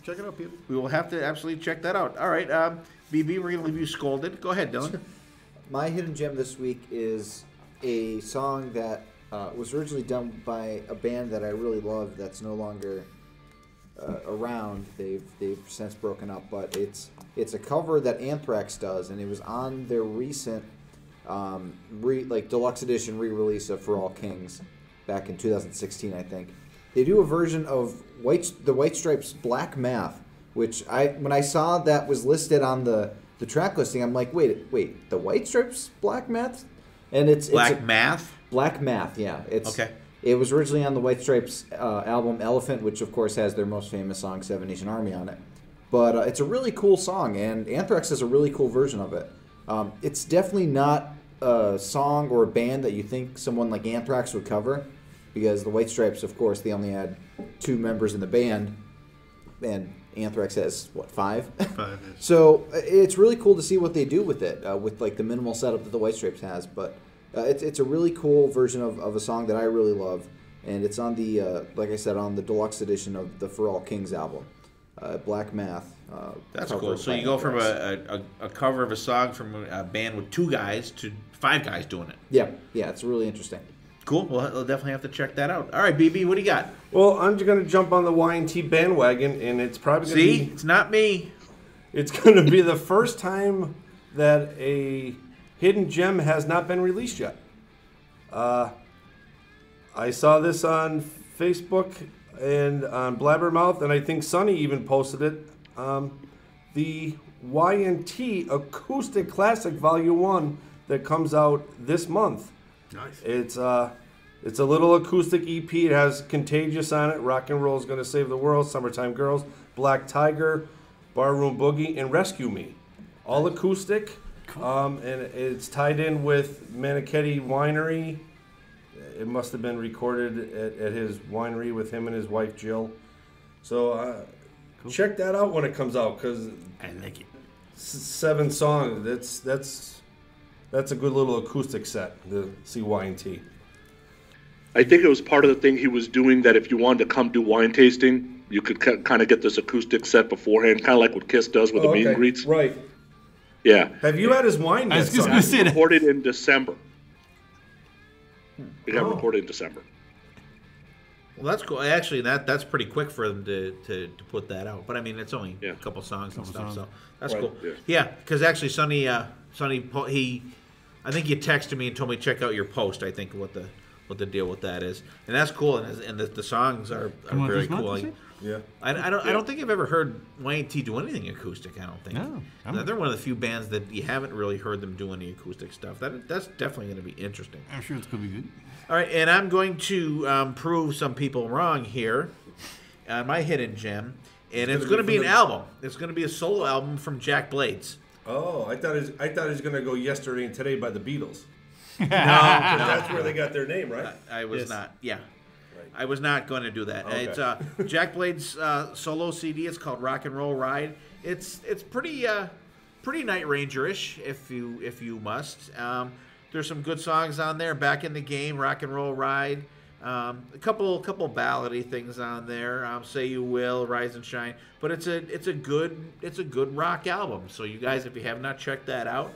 check it out, people. We will have to absolutely check that out. All right, BB, we're gonna leave you scolded. Go ahead, Dylan. My hidden gem this week is a song that was originally done by a band that I really love that's no longer around. They've since broken up, but it's a cover that Anthrax does, and it was on their recent deluxe edition re-release of For All Kings back in 2016, I think. They do a version of the White Stripes' Black Math, which when I saw that was listed on the track listing, I'm like, wait, the White Stripes Black Math? And it's Black Math? Black Math, yeah. Okay. It was originally on the White Stripes album Elephant, which of course has their most famous song, Seven Nation Army, on it. But it's a really cool song, and Anthrax has a really cool version of it. It's definitely not a song or a band that you think someone like Anthrax would cover, because the White Stripes, of course, they only had 2 members in the band, and Anthrax has, 5? 5, yes. So it's really cool to see what they do with it, with like the minimal setup that the White Stripes has. But it's a really cool version of a song that I really love, and it's on the, like I said, on the deluxe edition of the For All Kings album, Black Math. That's cool. So you go from a cover of a song from a band with 2 guys to 5 guys doing it. Yeah, it's really interesting. Cool. We'll definitely have to check that out. All right, BB, what do you got? Well, I'm just going to jump on the Y&T bandwagon, and it's probably going to be... See? It's not me. It's going to be the first time that a hidden gem has not been released yet. I saw this on Facebook and on Blabbermouth, and I think Sonny even posted it. The Y&T Acoustic Classic Volume 1 that comes out this month. Nice. It's a little acoustic EP. It has Contagious on it, Rock and Roll is Gonna Save the World, Summertime Girls, Black Tiger, Barroom Boogie, and Rescue Me. All acoustic. Cool. And it's tied in with Manichetti Winery. It must have been recorded at his winery with him and his wife Jill. So cool. Check that out when it comes out, because I like it. 7 songs. That's a good little acoustic set, the Y&T. I think it was part of the thing he was doing, that if you wanted to come do wine tasting, you could kind of get this acoustic set beforehand, kind of like what Kiss does with the meet and greets. Right. Yeah. Have you had his wine yet? I was just going to say that. Recorded in December. We got recorded in December. Well, that's cool. Actually, that's pretty quick for them to put that out. But I mean, it's only a couple songs and stuff, so that's cool. Yeah, because actually, Sonny, I think you texted me and told me to check out your post. I think what the deal with that is, and that's cool. And the songs are very cool. Yeah. I don't think I've ever heard Y&T do anything acoustic. I don't think. No, they're one of the few bands that you haven't really heard them do any acoustic stuff. That's definitely going to be interesting. I'm sure it's going to be good. All right, and I'm going to prove some people wrong here on my hidden gem, and it's going to be an album. It's going to be a solo album from Jack Blades. Oh, I thought he was going to go Yesterday and Today by the Beatles. No, that's where they got their name, right? I was not. Yeah. Right. I was not going to do that. Okay. It's Jack Blade's solo CD. It's called Rock and Roll Ride. It's pretty Night Ranger-ish, if you must. There's some good songs on there. Back in the Game, Rock and Roll Ride, A couple ballady things on there. Say You Will, Rise and Shine. But it's a good rock album. So you guys, if you have not checked that out,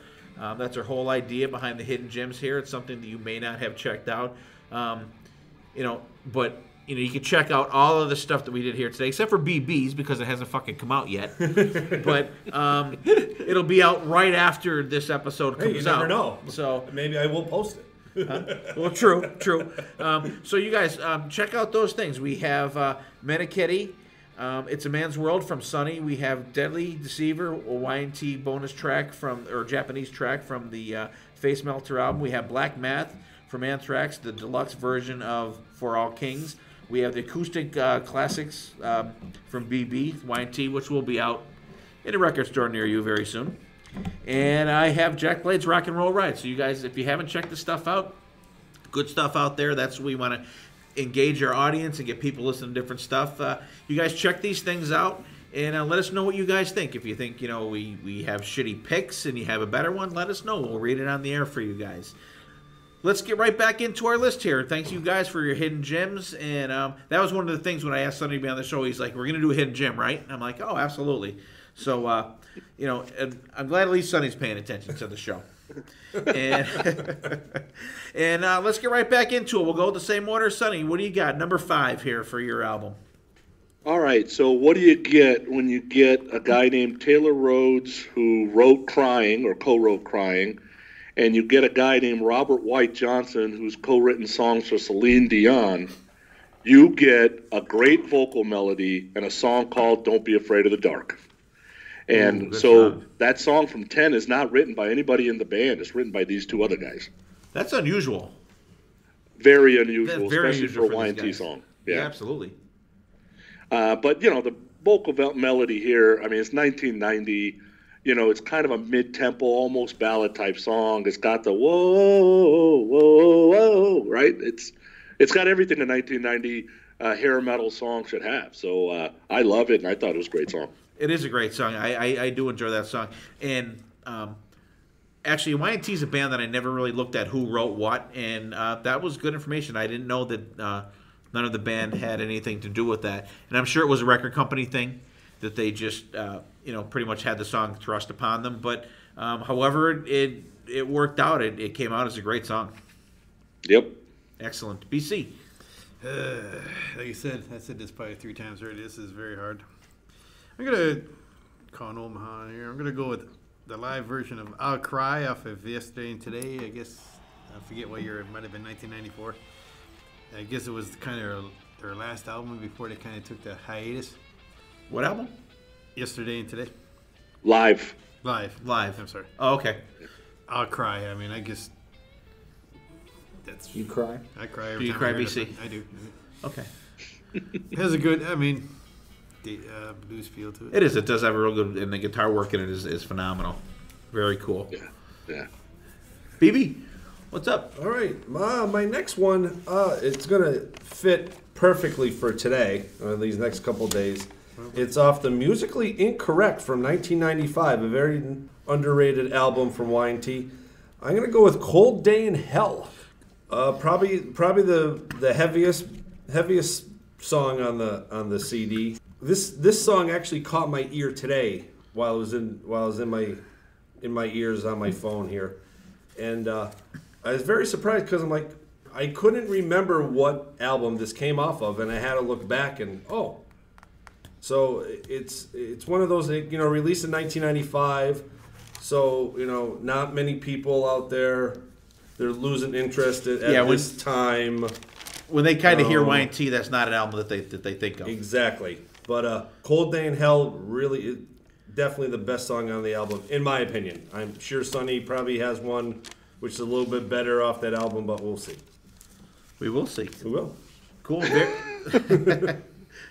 that's our whole idea behind the hidden gems here. It's something that you may not have checked out. But you can check out all of the stuff that we did here today, except for BB's because it hasn't fucking come out yet. But it'll be out right after this episode comes out. Hey, you never know. So maybe I will post it. Well, true. So you guys, check out those things. We have Menakitty, It's a Man's World from Sonny. We have Deadly Deceiver, a Y&T bonus track or Japanese track from the Face Melter album. We have Black Math from Anthrax, the deluxe version of For All Kings. We have the acoustic classics from BB, Y&T, which will be out in a record store near you very soon. And I have Jack Blade's Rock and Roll Ride. So you guys, if you haven't checked this stuff out, good stuff out there. That's what we want to engage our audience and get people listening to different stuff. You guys check these things out and let us know what you guys think. If you think, we have shitty picks and you have a better one, let us know. We'll read it on the air for you guys. Let's get right back into our list here. Thanks you guys for your hidden gems. And that was one of the things when I asked Sonny to be on the show. He's like, we're going to do a hidden gem, right? And I'm like, oh, absolutely. So, and I'm glad at least Sonny's paying attention to the show. And let's get right back into it. We'll go with the same order. Sonny, what do you got? Number 5 here for your album. All right, so what do you get when you get a guy named Taylor Rhodes who wrote Crying or co-wrote Crying, and you get a guy named Robert White Johnson who's co-written songs for Celine Dion? You get a great vocal melody and a song called Don't Be Afraid of the Dark. And that song from 10 is not written by anybody in the band. It's written by these two other guys. That's unusual. Very unusual, very especially unusual for a Y&T song. Yeah, absolutely. But, the vocal melody here, I mean, it's 1990. It's kind of a mid-tempo, almost ballad-type song. It's got the whoa, whoa, whoa, right? It's got everything a 1990 hair metal song should have. So I love it, and I thought it was a great song. It is a great song. I do enjoy that song. And actually, Y&T is a band that I never really looked at who wrote what, and that was good information. I didn't know that none of the band had anything to do with that. And I'm sure it was a record company thing that they just, pretty much had the song thrust upon them. But however it worked out, it came out as a great song. Yep. Excellent. BC. Like you said, I said this probably 3 times already. This is very hard. I'm going to call an Omaha here. I'm going to go with the live version of I'll Cry off of Yesterday and Today. I guess, I forget what year. It might have been 1994. I guess it was kind of their last album before they kind of took the hiatus. What album? Yesterday and Today. Live. I'm sorry. Oh, okay. I'll Cry. I mean, I guess that's... You cry? I cry every time. Do you cry, I hear BC? it. I do. Okay. It has a good, the blues feel to it. It is. It does have a real good, and the guitar work in it is phenomenal. Very cool. Yeah. BB, what's up? All right, my next one, it's going to fit perfectly for today, or these next couple days. It's off the Musically Incorrect from 1995, a very underrated album from Y&T. I'm going to go with Cold Day in Hell. Probably the heaviest song on the CD. This song actually caught my ear today while it was in my ears on my phone here, and I was very surprised because I'm like, I couldn't remember what album this came off of, and I had to look back and so it's one of those, released in 1995. So not many people out there, they're losing interest at this time. When they kind of hear Y&T, that's not an album that they think of. Exactly. But Cold Day in Hell really definitely the best song on the album, in my opinion. I'm sure Sonny probably has one which is a little bit better off that album, but we'll see. We will see. We will. Cool. I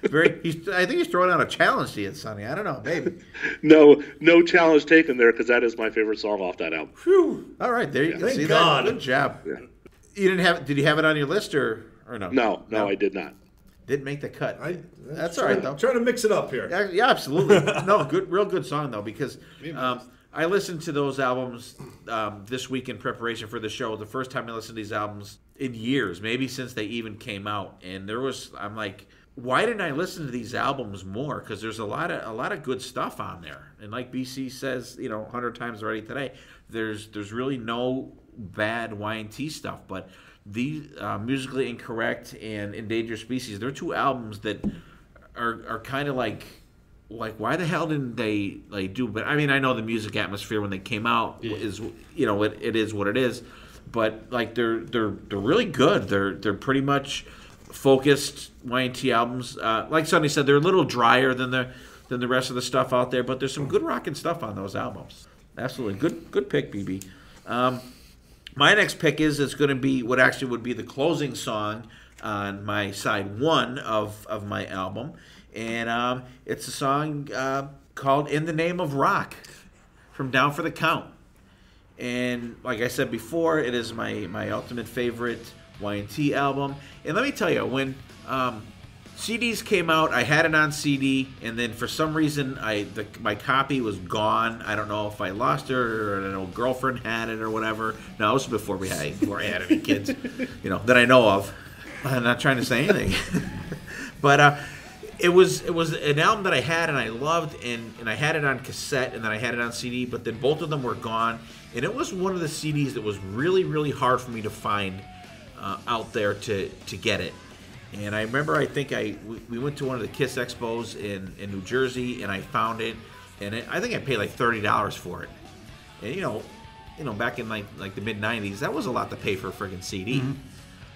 think he's throwing out a challenge to you, Sonny. I don't know, maybe. No challenge taken there, because that is my favorite song off that album. Whew. All right, there you go. Thank See God. that? Good job. Yeah. You didn't have? Did you have it on your list or no? No, I did not. Didn't make the cut. That's all right though. Trying to mix it up here. Yeah, absolutely. No, real good song though, because I listened to those albums this week in preparation for the show. The first time I listened to these albums in years, maybe since they even came out. And I'm like, why didn't I listen to these albums more? Because there's a lot of good stuff on there. And like BC says, 100 times already today, there's really no bad Y&T stuff. But the Musically Incorrect and Endangered Species, they're two albums that are kind of like why the hell didn't they do? But I mean, I know the music atmosphere when they came out is it is what it is, but they're really good. They're pretty much focused Y&T albums. Like Sonny said, they're a little drier than the rest of the stuff out there, but there's some good rockin' stuff on those albums. Absolutely good pick, BB. My next pick is going to be what actually would be the closing song on my side one of my album. And it's a song called In the Name of Rock from Down for the Count. And like I said before, it is my ultimate favorite Y&T album. And let me tell you, when CDs came out, I had it on CD, and then for some reason my copy was gone. I don't know if I lost it or an old girlfriend had it or whatever. No, this was before I had any kids, that I know of. I'm not trying to say anything. But it was an album that I had and I loved, and I had it on cassette, and then I had it on CD, but then both of them were gone. And it was one of the CDs that was really, really hard for me to find out there to get it. And I remember, we went to one of the Kiss Expos in New Jersey, and I found it, and I think I paid like $30 for it. And back in like the mid '90s, that was a lot to pay for a friggin' CD. Mm-hmm.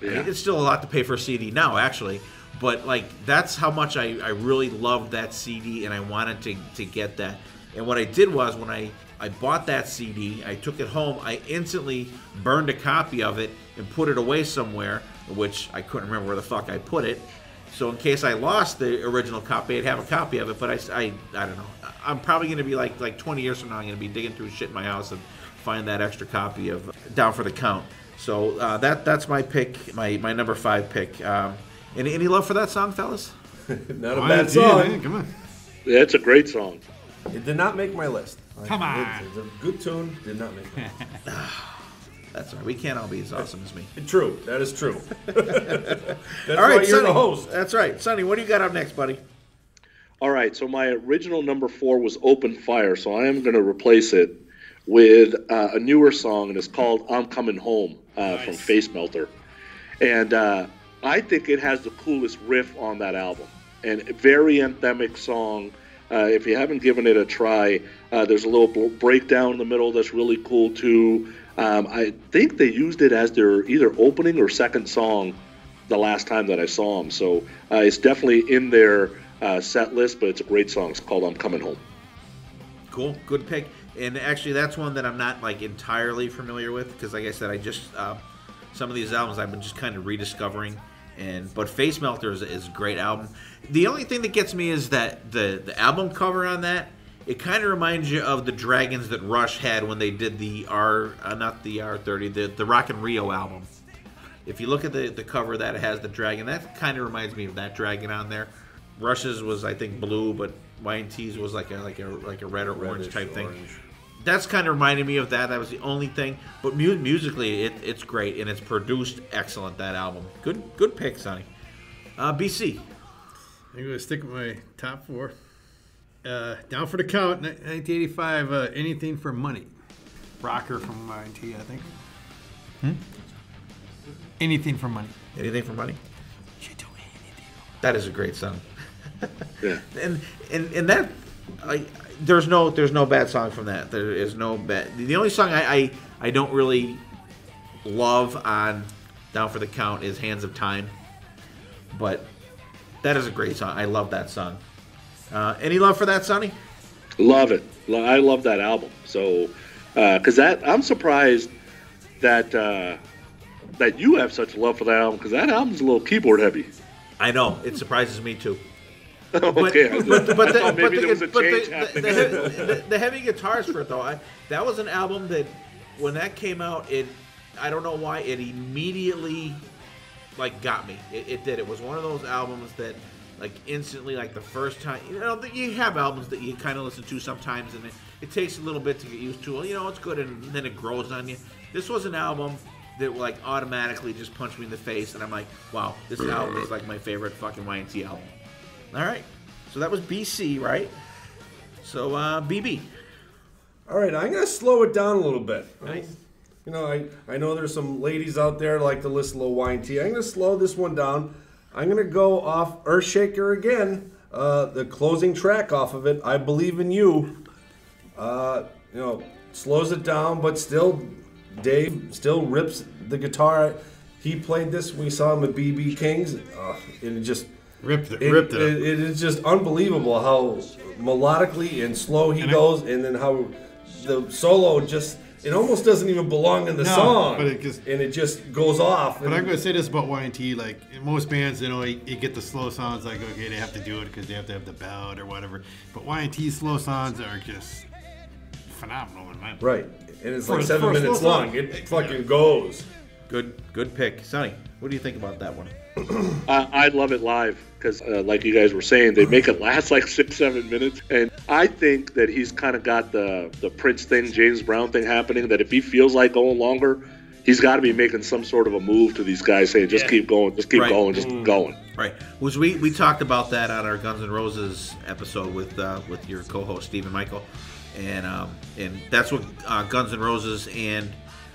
Yeah. I mean, it's still a lot to pay for a CD now, actually. But that's how much I really loved that CD, and I wanted to get that. And what I did was, when I bought that CD, I took it home, I instantly burned a copy of it and put it away somewhere, which I couldn't remember where the fuck I put it. So in case I lost the original copy, I'd have a copy of it. But I don't know. I'm probably going to be like 20 years from now, I'm going to be digging through shit in my house and find that extra copy of Down for the Count. So that's my pick, my number 5 pick. Any love for that song, fellas? Not a bad song. Man, come on. Yeah, it's a great song. It did not make my list. Come on. It's a good tune. Did not make my list. That's right. We can't all be as awesome as me. True. That is true. That's all right, why you're Sonny, the host. That's right. Sonny, what do you got up next, buddy? All right, so my original number 4 was Open Fire, so I am going to replace it with a newer song, and it's called I'm Coming Home from Face Melter. And I think it has the coolest riff on that album, and a very anthemic song. If you haven't given it a try, there's a little breakdown in the middle that's really cool too. I think they used it as their either opening or second song the last time that I saw them. So it's definitely in their set list, but it's a great song. It's called I'm Coming Home. Cool. Good pick. And actually, that's one that I'm not entirely familiar with, because like I said, I just some of these albums I've been just kind of rediscovering. But Face Melter is a great album. The only thing that gets me is that the album cover on that, it kind of reminds you of the Dragons that Rush had when they did the not the R30, the Rock in Rio album. If you look at the cover that it has the dragon, that kind of reminds me of that dragon on there. Rush's was, I think, blue, but Y&T's was like a red or orange type thing. That's kind of reminded me of that. That was the only thing. But musically, it's great, and it's produced excellent, that album. Good pick, Sonny. BC. I'm going to stick with my top 4. Down for the Count, 1985, Anything for Money. Rocker from Y&T, I think. Anything for Money. Anything for Money? That is a great song. Yeah. And that... There's no bad song from that. There is no bad. The only song I don't really love on Down for the Count is Hands of Time, but that is a great song. I love that song. Any love for that, Sonny? Love it. I love that album. So, because I'm surprised that that you have such love for that album, because that album's a little keyboard heavy. I know, it surprises me too. Okay, but maybe there was a change happening. The heavy guitars for it though, that was an album that when that came out, I don't know why it immediately got me. It did. It was one of those albums that instantly, the first time, you have albums that you kind of listen to sometimes and it takes a little bit to get used to. You know, it's good, and then it grows on you. This was an album that like automatically just punched me in the face, and I'm like, wow, this album is like my favorite fucking Y&T album. All right, so that was BC, right? So BB. All right, I'm gonna slow it down a little bit. Nice. You know, I know there's some ladies out there that like to listen to a little Y&T. I'm gonna slow this one down. I'm gonna go off Earthshaker again. The closing track off of it, I Believe in You. You know, slows it down, but still, Dave still rips the guitar. He played this when we saw him at BB King's. And it just Ripped it. It is just unbelievable how melodically and slow he goes, and then how the solo just. It almost doesn't even belong in the song, but it just goes off. But I'm going to say this about Y&T, like in most bands, you know, you get the slow songs, like, okay, they have to do it because they have to have the ballad or whatever. But Y&T slow songs are just phenomenal in my opinion. Right, and it's like 7 minutes long. It fucking goes. Good pick. Sonny, what do you think about that one? I love it live because, like you guys were saying, they make it last like 6-7 minutes. And I think that he's kind of got the Prince thing, James Brown thing happening, that if he feels like going longer, he's got to be making some sort of a move to these guys saying, just keep going, just keep going, just keep going. Right. Which we talked about that on our Guns N' Roses episode with your co-host, Stephen Michael. And that's what Guns N' Roses and...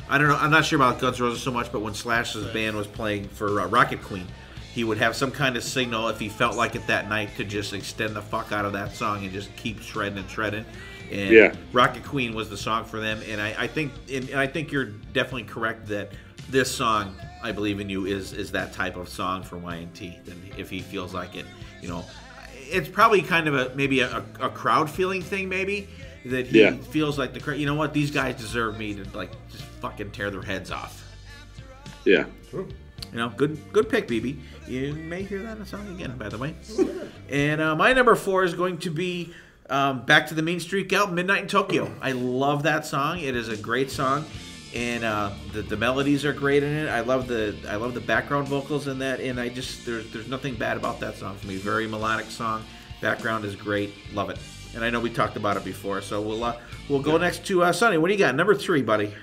I don't know. I'm not sure about Guns N' Roses so much, but when Slash's band was playing for Rocket Queen, he would have some kind of signal if he felt like it that night to just extend the fuck out of that song and just keep shredding and shredding. And Rocket Queen was the song for them. And I think you're definitely correct that this song, I Believe in You, is that type of song for Y&T. If he feels like it, you know, it's probably kind of maybe a crowd feeling thing, maybe. That he feels like the crowd. You know what? These guys deserve me to like just fucking tear their heads off. Yeah. You know, good pick, BB. You may hear that in a song again, by the way. And my number 4 is going to be Back to the Mean Streak album, Midnight in Tokyo. I love that song. It is a great song, and the melodies are great in it. I love the background vocals in that, and I just there's nothing bad about that song for me. Very melodic song. Background is great. Love it. And I know we talked about it before, so we'll go next to Sonny. What do you got? Number 3, buddy.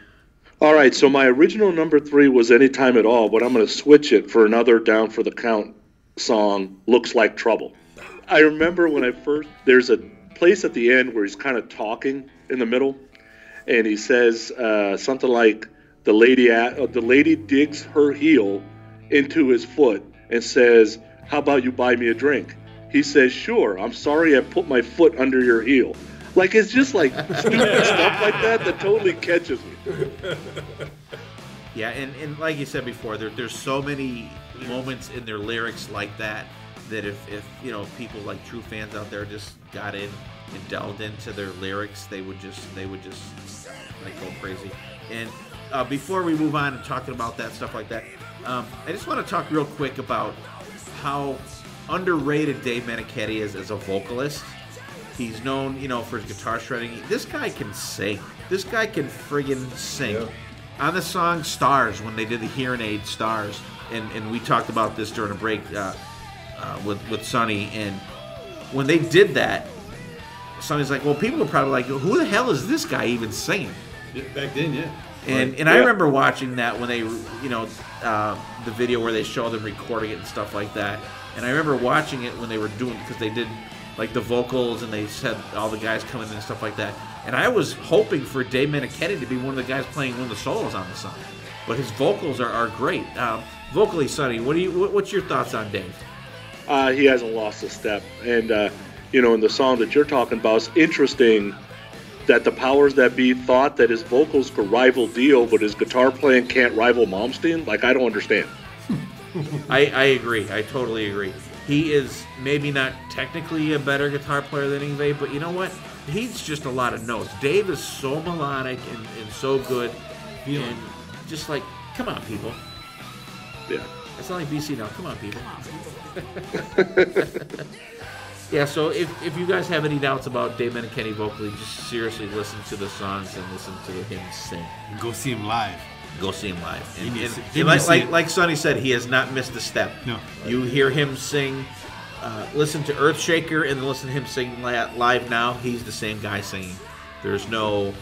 All right, so my original number 3 was Anytime at All, but I'm going to switch it for another Down for the Count song, Looks Like Trouble. I remember when there's a place at the end where he's kind of talking in the middle, and he says something like, the lady digs her heel into his foot and says, how about you buy me a drink? He says, sure, I'm sorry I put my foot under your heel. Like, it's just like stupid stuff like that totally catches me. Yeah, and like you said before, there's so many moments in their lyrics like that if you know, people like true fans out there just got in and delved into their lyrics, they would just like go crazy. And before we move on and talking about that stuff like that, I just want to talk real quick about how underrated Dave Meniketti is as a vocalist. He's known, you know, for his guitar shredding. This guy can sing. This guy can friggin' sing. Yeah. On the song Stars, when they did the hearing aid Stars, and we talked about this during a break with Sonny, and when they did that, Sonny's like, well, people were probably like, who the hell is this guy even singing? Back then, yeah. And I remember watching that when they, you know, the video where they showed them recording it and stuff like that. And I remember watching it when they were doing, because they did like the vocals and they said all the guys coming in and stuff like that. And I was hoping for Dave Meniketti to be one of the guys playing one of the solos on the song. But his vocals are great. Vocally, Sonny, what's your thoughts on Dave? He hasn't lost a step. And, you know, in the song that you're talking about, it's interesting that the powers that be thought that his vocals could rival Dio, but his guitar playing can't rival Malmsteen. Like, I don't understand. I agree. I totally agree. He is maybe not technically a better guitar player than Yngwie, but you know what? He's just a lot of notes. Dave is so melodic and so good. And just like, come on, people. Yeah. It's not like BC now. Come on, people. Yeah, so if you guys have any doubts about Dave Meniketti vocally, just seriously listen to the songs and listen to him sing. Go see him live. Go see him live. And like Sonny said, he has not missed a step. No. You hear him sing, listen to Earthshaker, and listen to him sing live now. He's the same guy singing. There's no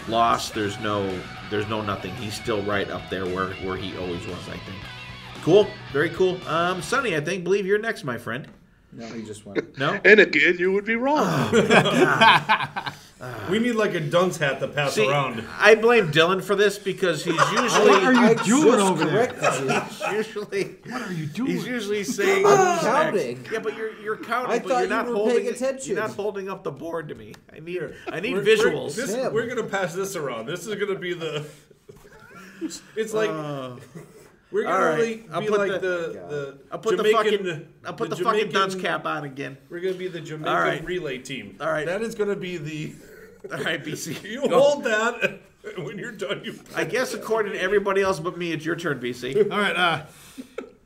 loss. There's no nothing. He's still right up there where he always was, I think. Cool. Very cool. Sonny, I believe you're next, my friend. No, he just went. No? And again, you would be wrong. We need like a dunce hat to pass around. I blame Dylan for this because he's usually. What are you doing over there? What are you doing? He's usually saying. I'm counting. Yeah, but you're counting. I but thought you're not you were holding paying attention. You're not holding up the board to me. I need visuals. We're gonna pass this around. This is gonna be the. It's like we're gonna really be like the. I'll put Jamaican, the fucking dunce cap on again. We're gonna be the Jamaican relay team. All right, that is gonna be the. All right, BC. You hold that. When you're done, I guess according to everybody else but me, it's your turn, BC. All right.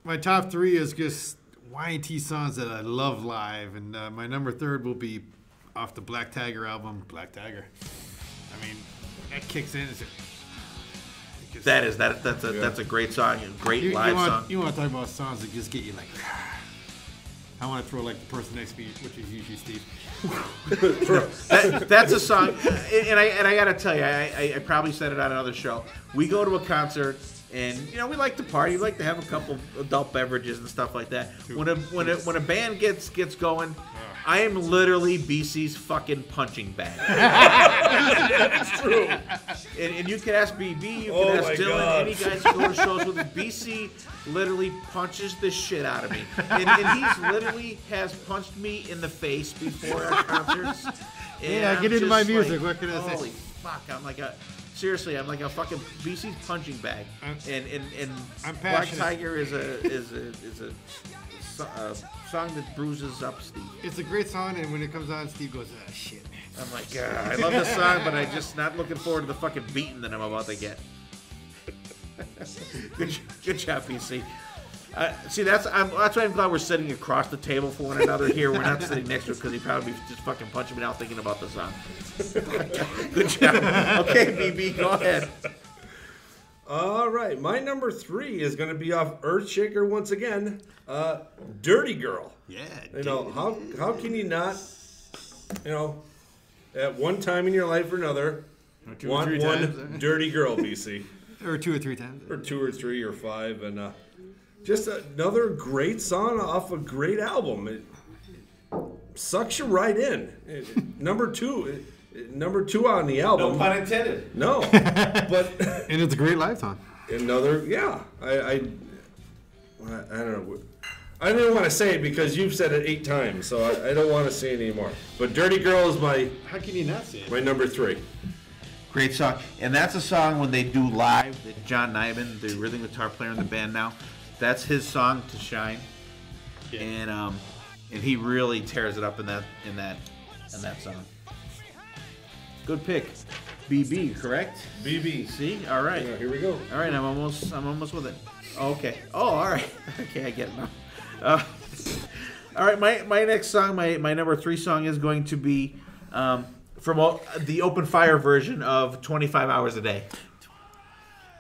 My top 3 is just Y&T songs that I love live, and my number 3 will be off the Black Tiger album, Black Tiger. I mean, that kicks in. That's a great song, a great live song. You want to talk about songs that just get you like. I want to throw like the person next to me, which is usually Steve. That's a song, and I gotta tell you, I probably said it on another show. We go to a concert, and we like to party, we like to have a couple adult beverages and stuff like that. When a band gets going, I am literally BC's fucking punching bag. That's true. And you can ask BB, you can ask Dylan, any guys who go to shows with us. BC literally punches the shit out of me. And he's literally has punched me in the face before our concerts. Yeah, get into my music. What can I say? Holy fuck, I'm like a fucking BC's punching bag. And I'm Black passionate. Tiger is a song that bruises up Steve. It's a great song, and when it comes on, Steve goes, "Ah, shit." I'm like, I love this song, but I'm just not looking forward to the fucking beating that I'm about to get. Good job, BC. See, that's why I'm glad we're sitting across the table from one another here. We're not sitting next to it because he'd probably be just fucking punching me now thinking about the song. Good job. Okay, BB, go ahead. All right, my number 3 is going to be off Earthshaker once again. Dirty Girl. Yeah. How can you not, at one time in your life or another, want one dirty girl, BC? Or 2 or 3 times. Or 2 or 3 or 5, and just another great song off a great album. It sucks you right in. Number 2 on the album. No pun intended. No, but and it's a great live song. Another, yeah. I don't know. I didn't want to say it because you've said it 8 times, so I don't want to say it anymore. But Dirty Girl is How can you not say it? my number 3. Great song. And that's a song when they do live that John Nyman, the rhythm guitar player in the band now, that's his song to shine. Yeah. And he really tears it up in that song. Good pick. BB, correct? BB. See? All right. Yeah, here we go. All right, I'm almost with it. Okay. Oh, all right. Okay, I get it now. All right, my next song, my number 3 song is going to be from the Open Fire version of 25 Hours a Day.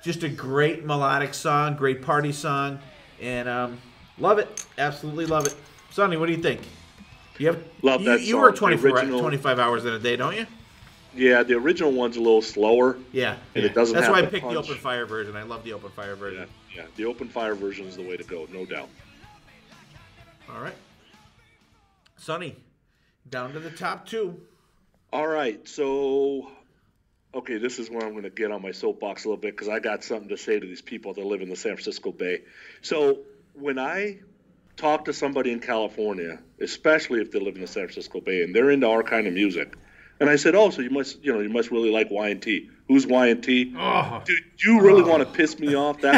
Just a great melodic song, great party song, and love it. Absolutely love it. Sonny, what do you think? Love that song. You work 25 hours in a day, don't you? Yeah, the original one's a little slower. Yeah. And it doesn't That's have why I the picked punch. the Open Fire version. I love the Open Fire version. Yeah. The Open Fire version is the way to go, no doubt. All right. Sonny, down to the top 2. All right, so, okay, this is where I'm going to get on my soapbox a little bit because I got something to say to these people that live in the San Francisco Bay. So when I talk to somebody in California, especially if they live in the San Francisco Bay and they're into our kind of music, and I said, "Oh, so you must really like Y&T. Who's Y&T? Oh. Dude, you really want to piss me off? That's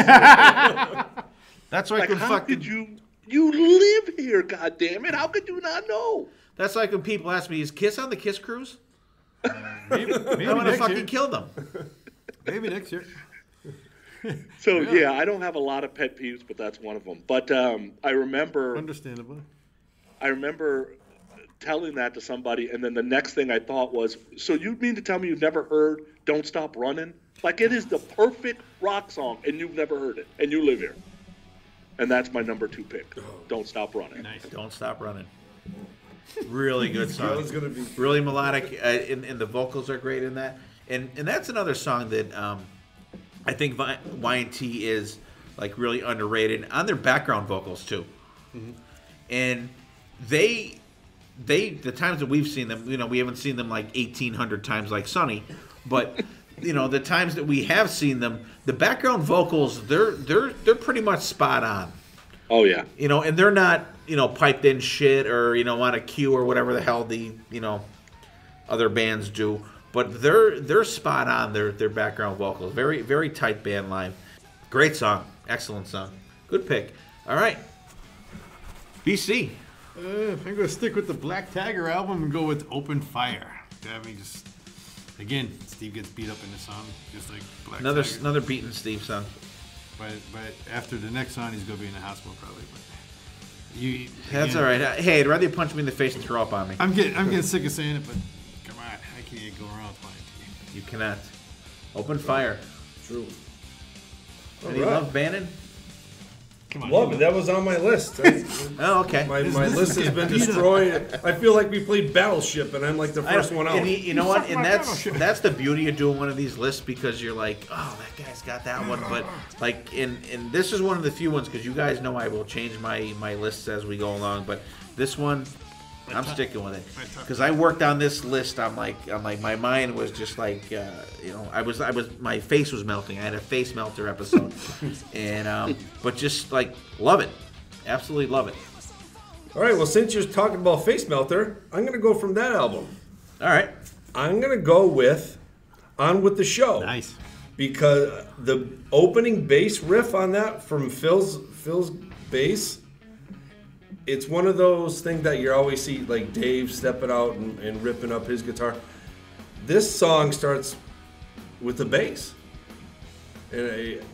why like, how could you live here? God damn it! How could you not know? That's like when people ask me, "Is Kiss on the Kiss Cruise?" Maybe I want to next fucking year. kill them. Maybe next year. So yeah, I don't have a lot of pet peeves, but that's one of them. But I remember telling that to somebody, and then the next thing I thought was, so you mean to tell me you've never heard Don't Stop Running? Like, it is the perfect rock song, and you've never heard it, and you live here. And that's my number 2 pick, Don't Stop Running. Nice. Don't Stop Running. Really good This song. girl is gonna be Really melodic, and the vocals are great in that. And that's another song that I think Y&T is like really underrated on their background vocals too. Mm-hmm. And they the times that we've seen them, we haven't seen them like 1,800 times like Sonny, but the times that we have seen them, the background vocals they're pretty much spot on. Oh yeah. And they're not piped in shit or on a cue or whatever the hell the other bands do, but they're spot on their background vocals. Very very tight band live. Great song, excellent song, good pick. All right, BC. I'm going to stick with the Black Tiger album and go with Open Fire. I mean, just, again, Steve gets beat up in the song, just like Black Tiger. Another beaten Steve song. But after the next song, he's going to be in the hospital probably. But That's all right. Hey, I'd rather you punch me in the face and throw up on me. I'm getting sick of saying it, but come on, I can't go around with Y&T. You cannot. Open Fire. true. Any All right. love Bannon? Come on. Love it. That was on my list. Oh, okay. My This list is has been beat up. destroyed. I feel like we played Battleship, and I'm like the first one out. And you know what? And my that's the beauty of doing one of these lists, because you're like, oh, that guy's got that one. But like, and this is one of the few ones, because you guys know I will change my lists as we go along. But this one, I'm sticking with it, because I worked on this list. I'm like, my mind was just like, my face was melting. I had a face melter episode, and but just like love it, absolutely love it. All right. Well, since you're talking about Face Melter, I'm gonna go from that album. All right, I'm gonna go with On With the Show. Nice. Because the opening bass riff on that from Phil's bass, it's one of those things that you always see, like Dave stepping out and ripping up his guitar. This song starts with the bass, and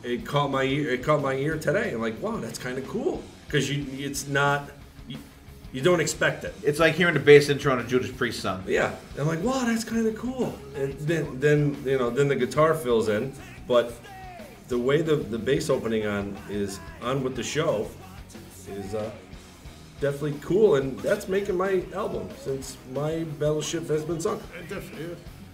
it caught my ear. It caught my ear today. I'm like, wow, that's kind of cool, because it's not. You don't expect it. it's like hearing the bass intro on a Judas Priest song. Yeah, I'm like, wow, that's kind of cool. And then the guitar fills in, but the way the bass opening is On With the Show is definitely cool, and that's making my album since my Battleship has been sung.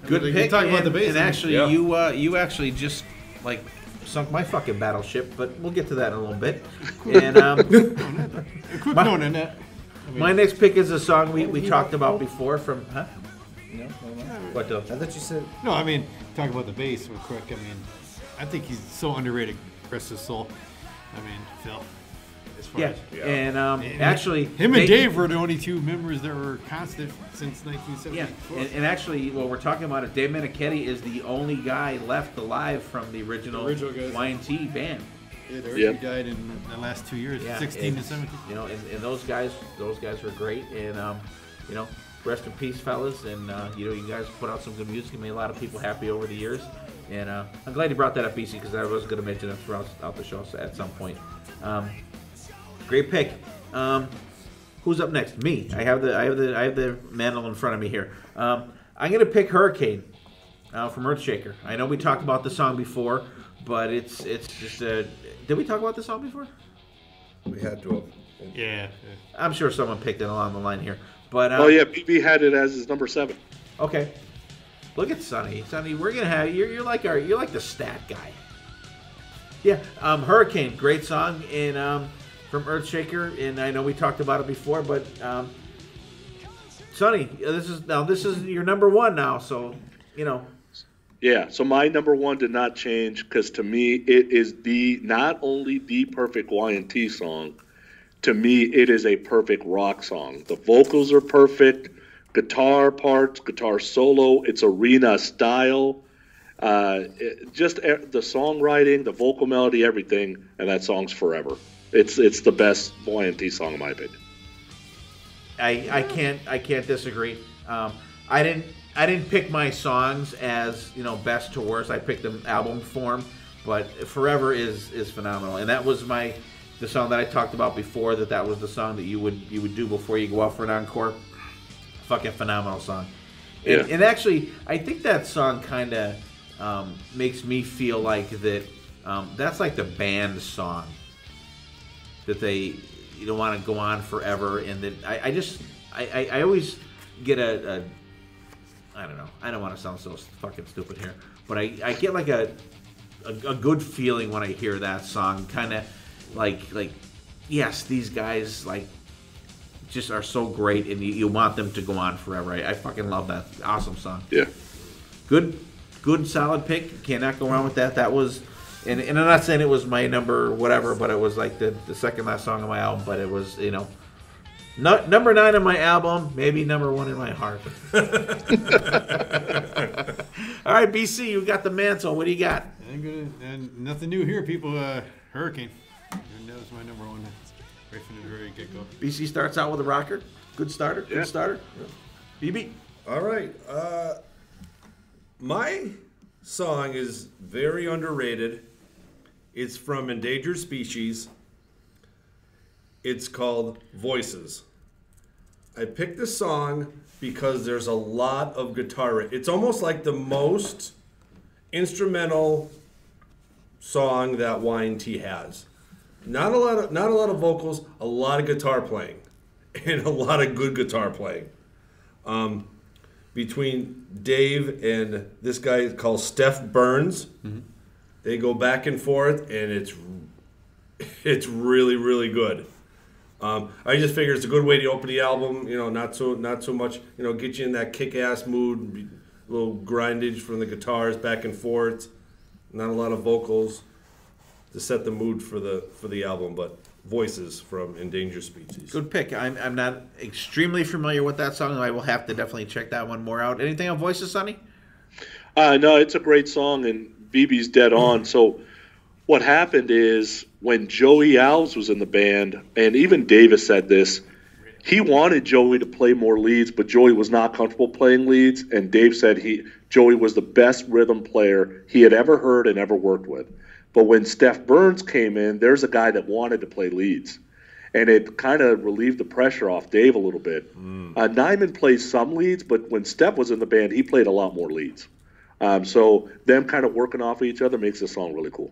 Good You pick. talk about the bass, and actually, yeah. you actually just like sunk my fucking Battleship, but we'll get to that in a little bit. And A quick note on that. my next pick is a song we talked about before from No, what the I thought you said. No, I mean, talk about the bass real quick. I mean, I think he's so underrated, rest of his soul. I mean, Phil. As far yeah. as, And actually, him and Dave were the only two members that were constant since 1974. Yeah, and actually, what we're talking about is Dave Meniketti is the only guy left alive from the original guys. Y&T band. Yeah, they already died in the last 2 years, Yeah, 16 and, to 17. And those guys were great, and rest in peace, fellas. And you guys put out some good music and made a lot of people happy over the years. And I'm glad you brought that up, BC, because I was going to mention it throughout the show at some point. Great pick. Who's up next? Me. I have the mantle in front of me here. I'm going to pick Hurricane from Earthshaker. I know we talked about the song before, but it's just did we talk about the song before? We had to. Yeah. I'm sure someone picked it along the line here. But Oh yeah, BB had it as his number 7. Okay. Look at Sonny. Sonny, we're gonna have you're like the stat guy. Yeah. Hurricane, great song from Earthshaker, and I know we talked about it before, but Sonny, this is your number one now, so Yeah, so my number 1 did not change, because to me it is not only the perfect Y&T song, to me it is a perfect rock song. The vocals are perfect, guitar parts, guitar solo, it's arena style, just the songwriting, the vocal melody, everything, and that song's forever. It's the best Y&T song in my opinion. I can't disagree. I didn't pick my songs as best to worst. I picked them album form, but Forever is phenomenal, and that was the song that I talked about before. That was the song that you would do before you go out for an encore. Fucking phenomenal song. And actually, I think that song kind of makes me feel like that. That's like the band song that they want to go on forever, and that I always get a I don't know. I don't want to sound so fucking stupid here, but I get like a good feeling when I hear that song. Kind of like yes, these guys like just are so great, and you want them to go on forever. I fucking love that. Awesome song. Yeah. Good, solid pick. Cannot go wrong with that. That was, and I'm not saying it was my number whatever, but it was like the second last song on my album. But it was, not number 9 on my album, maybe number 1 in my heart. All right, BC, you got the mantle. What do you got? And nothing new here, people. Hurricane. And that was my number 1. Right from the very get-go. BC starts out with a rocker. Good starter. Yeah. Good starter. BB. All right. My song is very underrated. It's from Endangered Species. It's called Voices. I picked this song because there's a lot of guitar. It's almost like the most instrumental song that Y&T has. Not a lot of vocals, a lot of guitar playing, and a lot of good guitar playing. Between Dave and this guy called Steph Burns, they go back and forth, and it's really, really good. I just figure it's a good way to open the album. Not so much. Get you in that kick-ass mood. A little grindage from the guitars back and forth. Not a lot of vocals to set the mood for the album, but Voices from Endangered Species. Good pick. I'm not extremely familiar with that song. I will have to definitely check that one more out. Anything on Voices, Sonny? No, it's a great song, and BB's dead on. So what happened is when Joey Alves was in the band, and even Davis said this, he wanted Joey to play more leads, but Joey was not comfortable playing leads, and Dave said Joey was the best rhythm player he had ever heard and ever worked with. But when Steph Burns came in, there's a guy that wanted to play leads. And it kind of relieved the pressure off Dave a little bit. Nyman plays some leads, but when Steph was in the band, he played a lot more leads. So them kind of working off of each other makes this song really cool.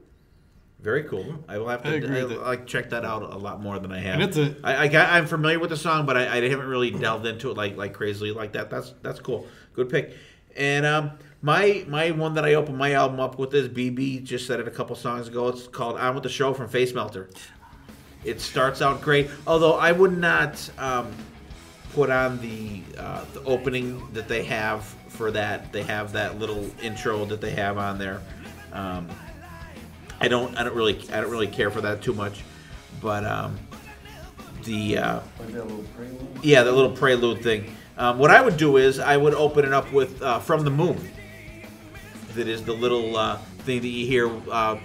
Very cool. I will have to check that out a lot more than I have. And I'm familiar with the song, but I haven't really delved into it like crazily like that. That's cool. Good pick. And my one that I opened my album up with is BB just said it a couple songs ago. It's called On With The Show from Face Melter. It starts out great, although I would not put on the opening that they have for that. They have that little intro that they have on there. I don't really care for that too much, but the little prelude thing. What I would do is I would open it up with From the Moon. That is the little thing that you hear.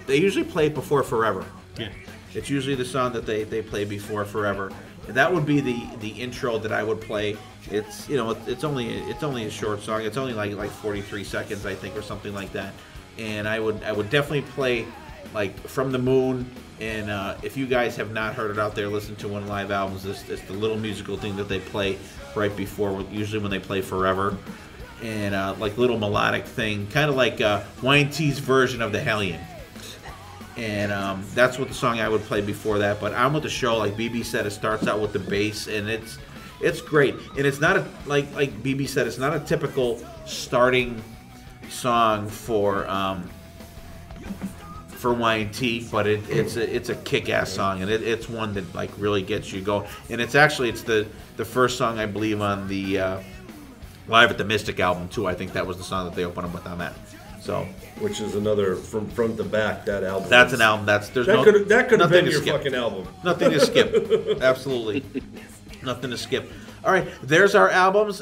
They usually play it before Forever. Yeah. It's usually the song that they play before Forever. And that would be the intro that I would play. It's it's only a short song. It's only like 43 seconds, I think, or something like that. And I would definitely play like From the Moon. And if you guys have not heard it out there, listen to one of the live albums. It's the little musical thing that they play right before, usually when they play Forever. And like little melodic thing, kind of like Y&T's version of the Hellion. And that's what the song I would play before that. But On With The Show, like BB said, it starts out with the bass, and it's great. And it's not like BB said, it's not a typical starting song for Y&T, but it's a kick-ass song, and it's one that like really gets you going. And it's the first song I believe on the Live at the Mystic album too. I think that was the song that they opened up with on that. So, which is another from front to back. That album. That's an album. That could have been your fucking album. Nothing to skip. Absolutely, nothing to skip. All right, there's our albums.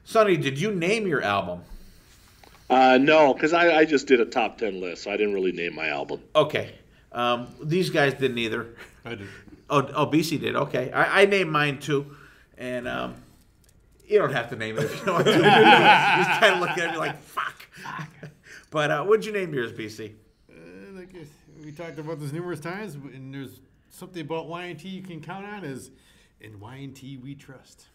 Sonny, did you name your album? No, because I just did a top 10 list, so I didn't really name my album. Okay, these guys didn't either. I did. Oh, BC did. Okay, I named mine too, and you don't have to name it if you don't want to. You just kind of look at me like fuck. But what'd you name yours, BC? Like we talked about this numerous times, and there's something about Y&T you can count on is in Y&T we trust.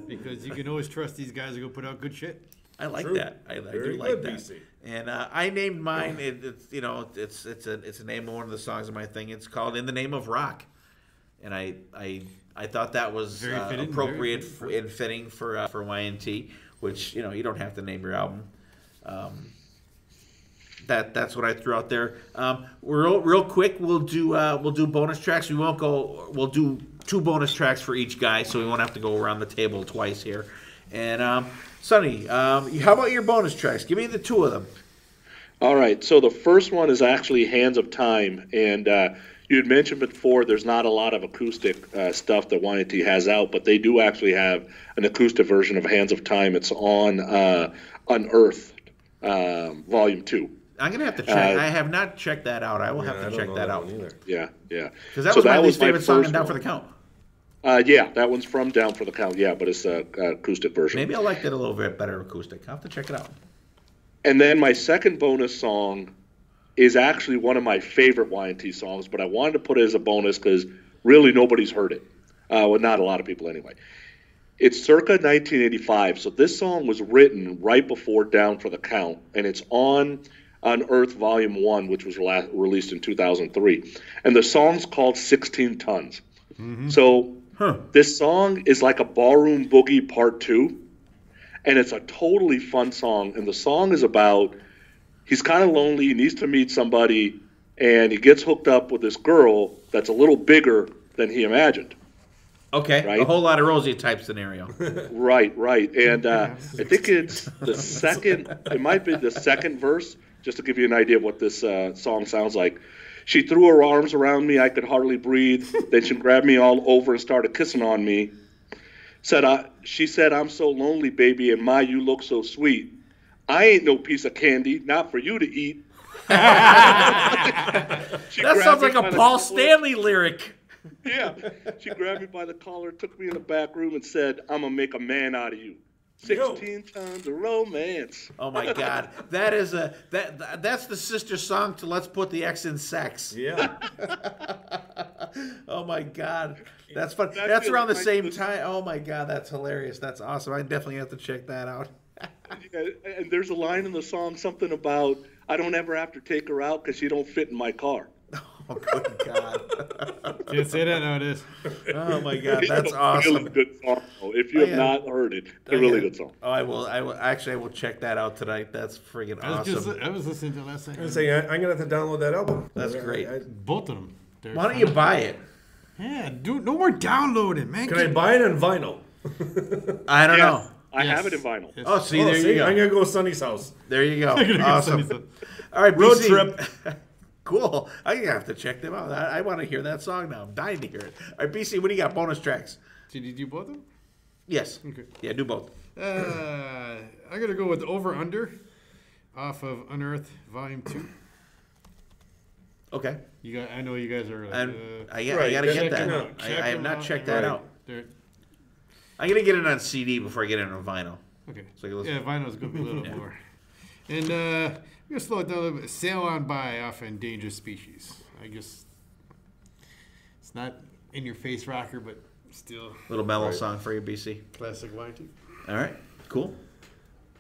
Because you can always trust these guys are going to put out good shit. I like True. that. I do like that. BC. And I named mine. It's a name of one of the songs of my thing. It's called "In the Name of Rock," and I I thought that was Very fitting, appropriate very and fitting for Y&T, which you don't have to name your album. That's what I threw out there. Real quick, we'll do bonus tracks. We won't go. We'll do 2 bonus tracks for each guy, so we won't have to go around the table twice here. And Sonny, how about your bonus tracks? Give me the 2 of them. All right. So the first one is actually Hands of Time, and you had mentioned before there's not a lot of acoustic stuff that Y&T has out, but they do actually have an acoustic version of Hands of Time. It's on Unearthed, Volume 2. I'm going to have to check. I have not checked that out. I will have to check that out. Yeah. Because that was my least favorite song in Down for the Count. Yeah, that one's from Down for the Count, yeah, but it's an acoustic version. Maybe I liked it a little bit better acoustic. I'll have to check it out. And then my second bonus song is actually one of my favorite Y&T songs, but I wanted to put it as a bonus because really nobody's heard it. Well, not a lot of people anyway. It's circa 1985, so this song was written right before Down for the Count, and it's on Earth Volume 1, which was released in 2003. And the song's called 16 Tons. Mm-hmm. So this song is like a ballroom boogie part 2, and it's a totally fun song. And the song is about he's kind of lonely, he needs to meet somebody, and he gets hooked up with this girl that's a little bigger than he imagined. Okay, right? A whole lot of Rosie type scenario. Right. And I think it's the second, it might be the second verse, just to give you an idea of what this song sounds like. She threw her arms around me, I could hardly breathe. Then she grabbed me all over and started kissing on me. She said, I'm so lonely, baby, and my, you look so sweet. I ain't no piece of candy, not for you to eat. That sounds like a Paul Stanley lyric. Yeah. She grabbed me by the collar, took me in the back room, and said, I'm going to make a man out of you. 16 tons of romance. Oh my God, that's the sister song to Let's Put the X in Sex. Yeah. Oh my God, that's fun. That's around the same time. Oh my God, that's hilarious. That's awesome. I definitely have to check that out. And there's a line in the song, something about I don't ever have to take her out because she don't fit in my car. Oh, good God. Can't say that nowadays. Oh, my God. That's awesome. Really good song. If you have not heard it, it's a really good song. Oh, I will check that out tonight. That's friggin' awesome. I was listening to it last night. I'm going to have to download that album. That's great. Both of them. Why don't you buy it? Yeah, dude, no more downloading, man. Can I buy it on vinyl? I don't know. I have it in vinyl. Yes. Oh, see, there you go. I'm going to go to Sonny's house. There you go. Awesome. All right, road BC. trip. Cool. I'm going to have to check them out. I want to hear that song now. I'm dying to hear it. All right, BC, what do you got? Bonus tracks. Did you do both of them? Yes. Okay. Yeah, do both. I'm going to go with Over Under off of Unearthed Volume 2. Okay. I know you guys are like... I got to get that. I have not checked that out. I'm going to get it on CD before I get it on vinyl. Okay. So vinyl's going to be a little more. And I'm going to slow it down a little bit. Sail On By off Endangered Species. I guess it's not in-your-face rocker, but still. Little mellow song for you, BC. Classic Y&T. All right. Cool.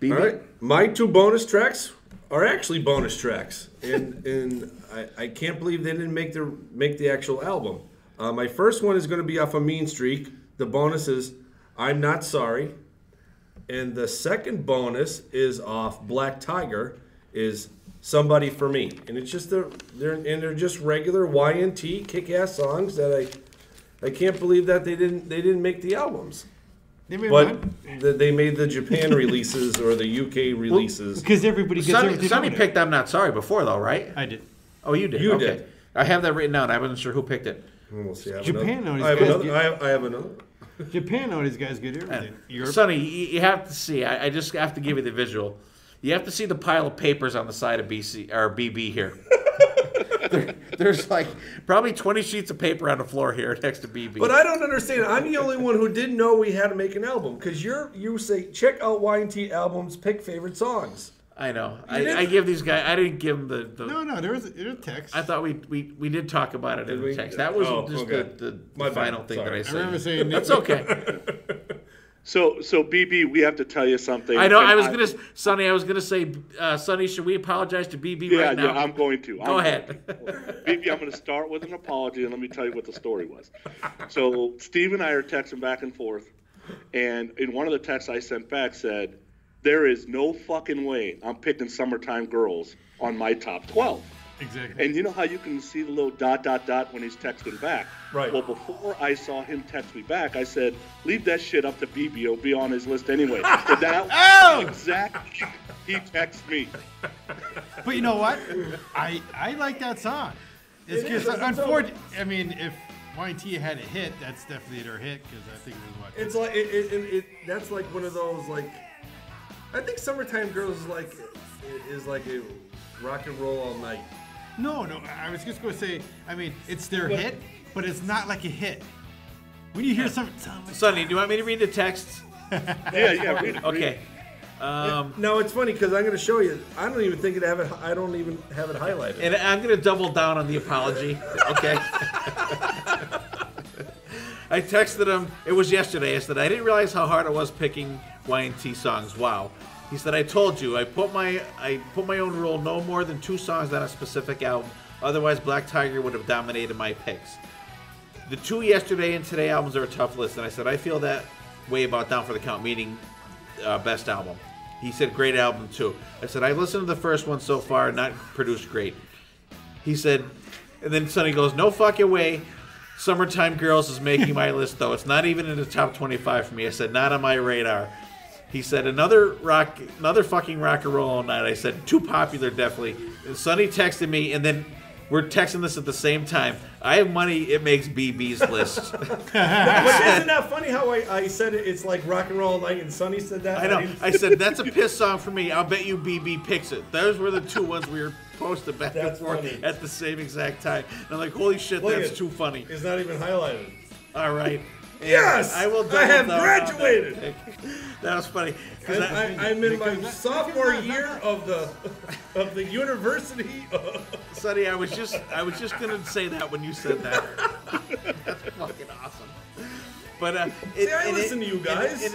BB? All right. My 2 bonus tracks are actually bonus tracks. And I can't believe they didn't make the actual album. My first one is going to be off of Mean Streak. The bonus is I'm Not Sorry. And the second bonus is off Black Tiger, is Somebody for Me. And it's just they're just regular Y&T kick-ass songs that I can't believe that they didn't make the albums. They made the Japan releases or the UK releases. Because everybody gets everything. Sonny picked I'm Not Sorry before though, right? I did. Oh, you did. You okay. did. I have that written down. I wasn't sure who picked it. We'll see. Japan I have another. Japan, all these guys get everything. Europe. Sonny, you have to see. I just have to give you the visual. You have to see the pile of papers on the side of BB here. There's like probably 20 sheets of paper on the floor here next to BB. But I don't understand. I'm the only one who didn't know we had to make an album because you say check out Y&T albums, pick favorite songs. I know. I give these guys. I didn't give them the. No. There was a text. I thought we did talk about it in the text. That was just the final thing that I said. I remember saying that's okay. So BB, we have to tell you something. I know. I was gonna say, Sonny, should we apologize to BB right now? Yeah, I'm going to. Go ahead. BB, I'm going to start with an apology, and let me tell you what the story was. So Steve and I are texting back and forth, and in one of the texts I sent back said, "There is no fucking way I'm picking Summertime Girls on my top 12." Exactly. And you know how you can see the little ... when he's texting back? Right. Well, before I saw him text me back, I said, leave that shit up to BB. It'll be on his list anyway. So that exactly he texted me. But you know what? I like that song. It's just unfortunate. I mean, if Y&T had a hit, that's definitely their hit because I think it was what. It's like that's like one of those like. I think Summertime Girls is like a rock and roll all night. No. I was just going to say. I mean, it's their hit, but it's not like a hit. When you hear something like Sonny, do you want me to read the texts? Yeah. Read it. Okay. No, it's funny because I'm going to show you. I don't even have it highlighted. And I'm going to double down on the apology. Okay. I texted him. It was yesterday. I said I didn't realize how hard it was picking Y&T songs. Wow. He said, I told you, I put my own rule, no more than 2 songs on a specific album. Otherwise, Black Tiger would have dominated my picks. The 2 yesterday and today albums are a tough list, and I said, I feel that way about Down for the Count, meaning best album. He said, great album, too. I said, I listened to the first one so far, not produced great. He said, and then Sonny goes, no fucking way. Summertime Girls is making my list, though. It's not even in the top 25 for me. I said, not on my radar. He said, another fucking rock and roll all night. I said, too popular, definitely. And Sonny texted me, and then we're texting this at the same time. I have money, it makes BB's list. But isn't that funny how I said it's like rock and roll all night, and Sonny said that? I know. I said, that's a piss song for me. I'll bet you BB picks it. Those were the 2 ones we were posted back and forth at the same exact time. And I'm like, holy shit, that's too funny. It's not even highlighted. All right. And yes! I have graduated! That was funny. I'm in my sophomore year of the university. Sonny, I was just gonna say that when you said that. That's fucking awesome. But I listen to you guys.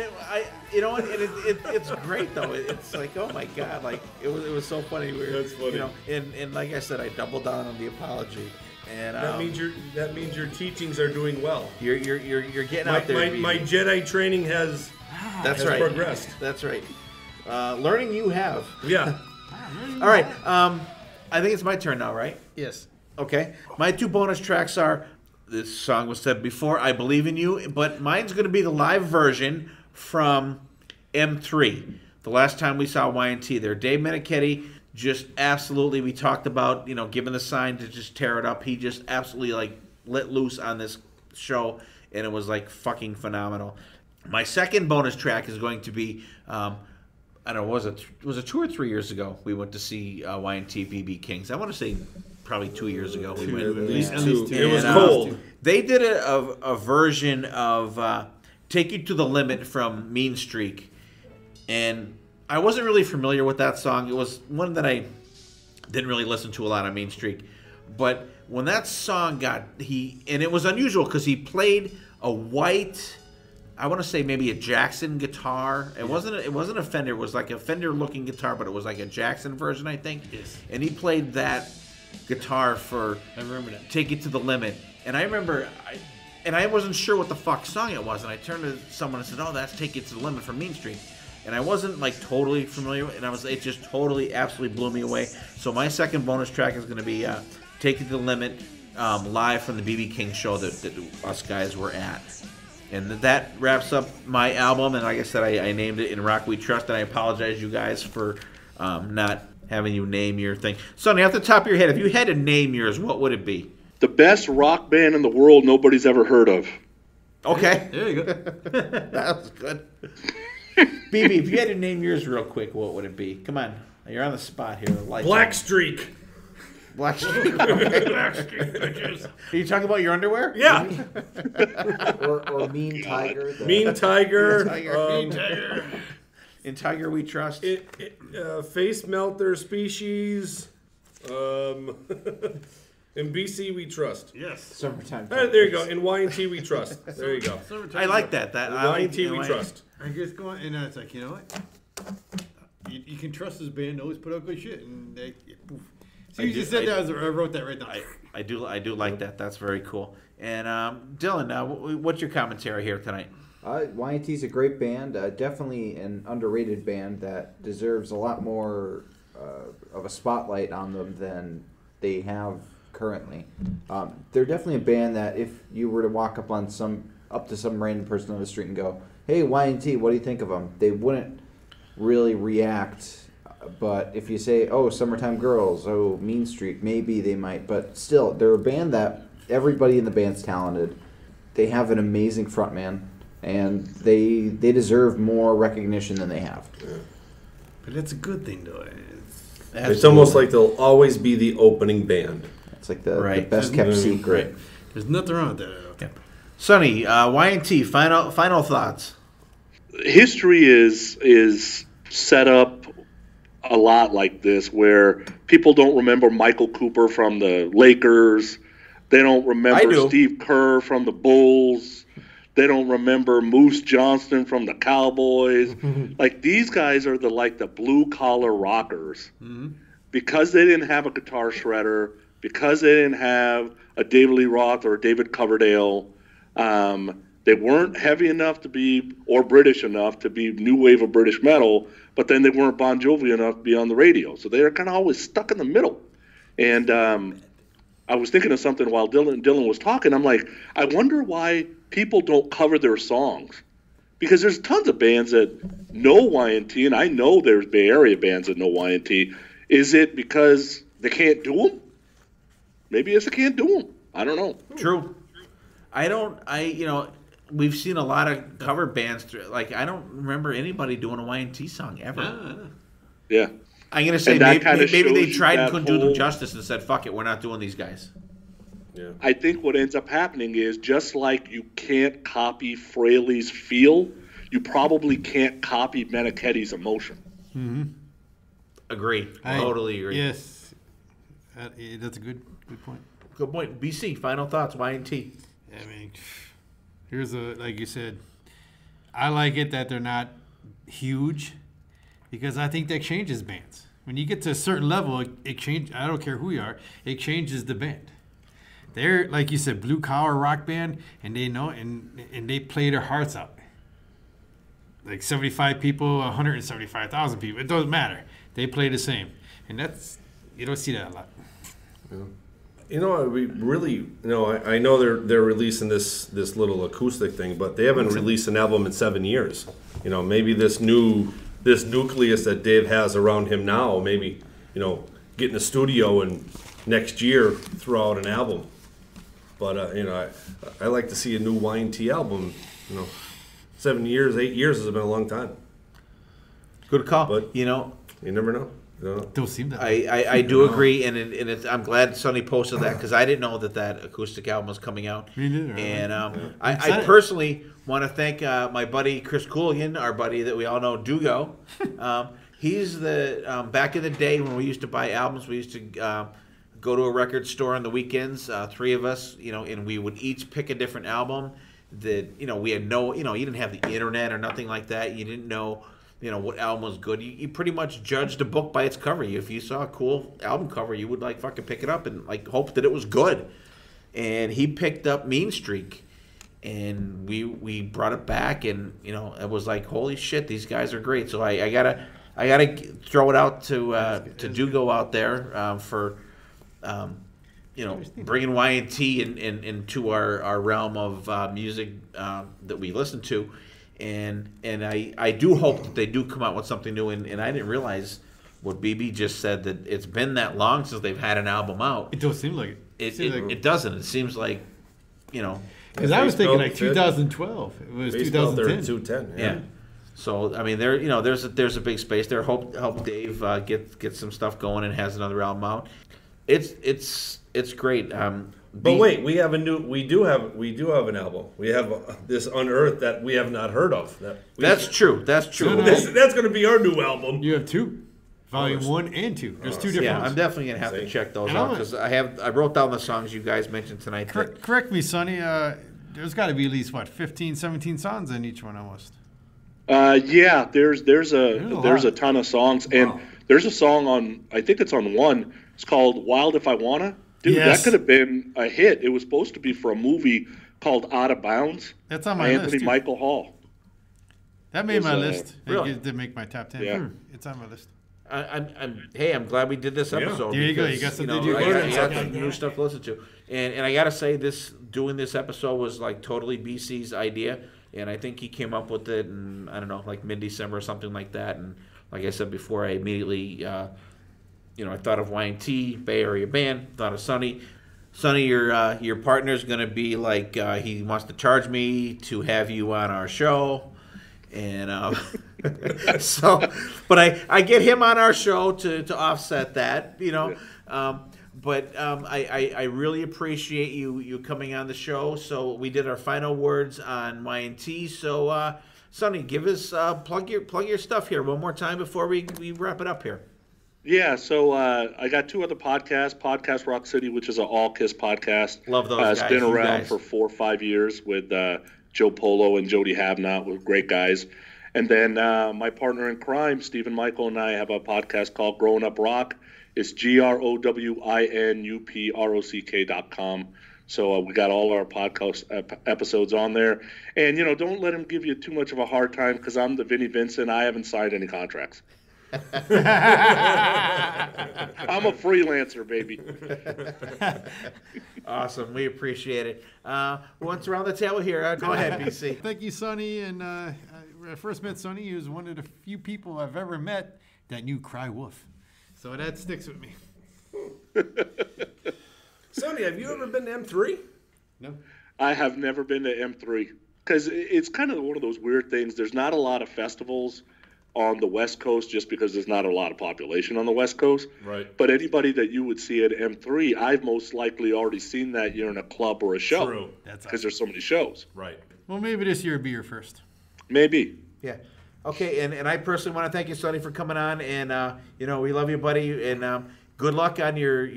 It's great though. It's like, oh my god, like it was so funny. That's funny. You know, and like I said, I doubled down on the apology. And that means your teachings are doing well. You're getting out there. My Jedi training has progressed. That's right. Learning you have. Yeah. All right. I think it's my turn now, right? Yes. Okay. My 2 bonus tracks are, this song was said before, I Believe in You, but mine's going to be the live version from M3. The last time we saw Y&T there. Dave Menichetti just absolutely, we talked about, giving the sign to just tear it up. He just absolutely let loose on this show, and it was fucking phenomenal. My second bonus track is going to be, I don't know, was it 2 or 3 years ago we went to see Y&T BB Kings? I want to say probably 2 years ago. We went. At least 2. It was cold. They did a version of Take You to the Limit from Mean Streak, and I wasn't really familiar with that song. It was one that I didn't really listen to a lot on Mean Streak. But when that song and it was unusual because he played a white, I want to say maybe a Jackson guitar. It wasn't a Fender. It was like a Fender-looking guitar, but it was like a Jackson version, I think. Yes. And he played that guitar for I remember that. Take It to the Limit. And I remember, I wasn't sure what the fuck song it was. And I turned to someone and said, oh, that's Take It to the Limit from Mean Streak. And I wasn't it just totally, absolutely blew me away. So my second bonus track is going to be Take It to the Limit, live from the BB King show that us guys were at. And that wraps up my album. And like I said, I named it In Rock We Trust. And I apologize, you guys, for not having you name your thing. Sonny, off the top of your head, if you had to name yours, what would it be? The best rock band in the world nobody's ever heard of. Okay. There you go. That was good. BB, if you had to name yours real quick, what would it be? Come on. You're on the spot here. Blackstreak. Blackstreak. Blackstreak. Are you talking about your underwear? Yeah. or Mean Tiger. Mean Tiger. Mean Tiger. In Tiger We Trust. Face Melter Species. In BC, we trust. Yes. Summertime. All right, there you go. In Y&T, we trust. There you go. I like that. In Y&T, we trust. I guess going, and it's like, you know what? You can trust this band. Always put out good shit, and they. Poof. So you just said that. I wrote that right now. I do like that. That's very cool. And Dylan, what's your commentary here tonight? Y&T's a great band. Definitely an underrated band that deserves a lot more of a spotlight on them than they have currently. They're definitely a band that if you were to walk up to some random person on the street and go, "Hey, Y&T, what do you think of them?" They wouldn't really react. But if you say, "Oh, Summertime Girls," "Oh, Mean Streak," maybe they might. But still, they're a band that everybody in the band's talented. They have an amazing frontman, and they deserve more recognition than they have. Yeah. But that's a good thing, though. It's almost like they'll always be the opening band. It's like the best kept secret. Right. There's nothing wrong with that. Okay. Sonny, Y&T, final thoughts. History is set up a lot like this, where people don't remember Michael Cooper from the Lakers. They don't remember Steve Kerr from the Bulls. They don't remember Moose Johnston from the Cowboys. Like, these guys are the blue-collar rockers. Mm-hmm. Because they didn't have a guitar shredder, because they didn't have a David Lee Roth or a David Coverdale, they weren't heavy enough to be, or British enough to be new wave of British metal, but then they weren't Bon Jovi enough to be on the radio. So they were kind of always stuck in the middle. And I was thinking of something while Dylan was talking. I'm like, I wonder why people don't cover their songs. Because there's tons of bands that know Y&T, and I know there's Bay Area bands that know Y&T. Is it because they can't do them? Maybe it's they can't do them. I don't know. True. We've seen a lot of cover bands. I don't remember anybody doing a Y&T song ever. No. Yeah. I'm going to say maybe they tried and couldn't do them justice and said, fuck it, we're not doing these guys. Yeah. I think what ends up happening is, just like you can't copy Fraley's feel, you probably can't copy Meniketti's emotion. Mm-hmm. Agree. Totally agree. Yes. That's a good point. Good point. BC, final thoughts, Y&T. I mean, like you said, I like it that they're not huge, because I think that changes bands. When you get to a certain level, it changes. I don't care who you are, it changes the band. They're, like you said, blue collar rock band, and they know, and they play their hearts out. Like 75 people, 175,000 people, it doesn't matter. They play the same, and you don't see that a lot. Yeah. We really, I know they're releasing this little acoustic thing, but they haven't released an album in 7 years. Maybe this nucleus that Dave has around him now, maybe, get in the studio and next year throw out an album. But I like to see a new Y&T album. 7 years, 8 years has been a long time. Good call. But you never know. Don't seem that. I do agree, and I'm glad Sonny posted that, because I didn't know that acoustic album was coming out. Me neither. And I personally want to thank my buddy Chris Cooligan, our buddy that we all know, Dugo. He's the back in the day when we used to buy albums, we used to go to a record store on the weekends, three of us, and we would each pick a different album. That we had you didn't have the internet or nothing like that. You didn't know. What album was good. You pretty much judged a book by its cover. If you saw a cool album cover, you would fucking pick it up and hope that it was good. And he picked up Mean Streak, and we brought it back, and it was like, holy shit, these guys are great. So I gotta throw it out to Dugo out there for bringing Y&T into our realm of music that we listen to. And I do hope that they do come out with something new. And I didn't realize what BB just said, that it's been that long since they've had an album out. It don't seem like it. It doesn't. It seems like, Because I was thinking 2012. It was 2010. 2010. Yeah. So I mean, there's a big space there. Hope Dave gets some stuff going and has another album out. It's great. But wait, we do have an album. We have this Unearthed that we have not heard of. That's true. That's going to be our new album. You have two. Volume 1 and 2. There's 2 different Yeah, ones. I'm definitely gonna have to check those And out I'm- because I wrote down the songs you guys mentioned tonight. Correct me, Sonny. There's got to be at least, 15, 17 songs in each one almost. Yeah, there's a ton of songs, and there's a song on, I think it's on 1. It's called "Wild If I Wanna." Dude, Yes. that could have been a hit. It was supposed to be for a movie called Out of Bounds. That's on by my list, Anthony too. Michael Hall. That made Was, my list. really? It did make my top 10. Yeah. It's on my list. I'm glad we did this episode. There you go. because, You got something know, to I do. got some new stuff to listen to, and I gotta say doing this episode was like totally BC's idea, and I think he came up with it in, I don't know, like mid-December or something like that. And like I said before, I immediately I thought of Y&T, Bay Area band, thought of Sonny. Sonny, your partner's gonna be like he wants to charge me to have you on our show. And but I get him on our show to offset that, But I really appreciate you coming on the show. So we did our final words on Y&T. So Sonny, give us plug your stuff here one more time before we wrap it up here. Yeah, so I got 2 other podcasts. Podcast Rock City, which is an all-Kiss podcast. Love those guys. It's been You around guys. for 4 or 5 years with Joe Polo and Jody Havnot, with great guys. And then my partner in crime, Stephen Michael, and I have a podcast called Growing Up Rock. It's GrowinUprock.com. So we got all our podcast episodes on there. And, don't let him give you too much of a hard time because I'm the Vinnie Vincent. I haven't signed any contracts. I'm a freelancer, baby. Awesome. We appreciate it. Once around the table here, go ahead, BC. Thank you, Sonny. And when I first met Sonny, he was one of the few people I've ever met that knew Cry Wolf. So that sticks with me. Sonny, have you ever been to M3? No. I have never been to M3 because it's kind of one of those weird things. There's not a lot of festivals on the West Coast just because there's not a lot of population on the West Coast. Right. But anybody that you would see at M3, I've most likely already seen that year in a club or a show. True. That's because there's so many shows. Right. Well, maybe this year will be your first. Maybe. Yeah. Okay, and I personally want to thank you, Sonny, for coming on. And, we love you, buddy. And good luck on your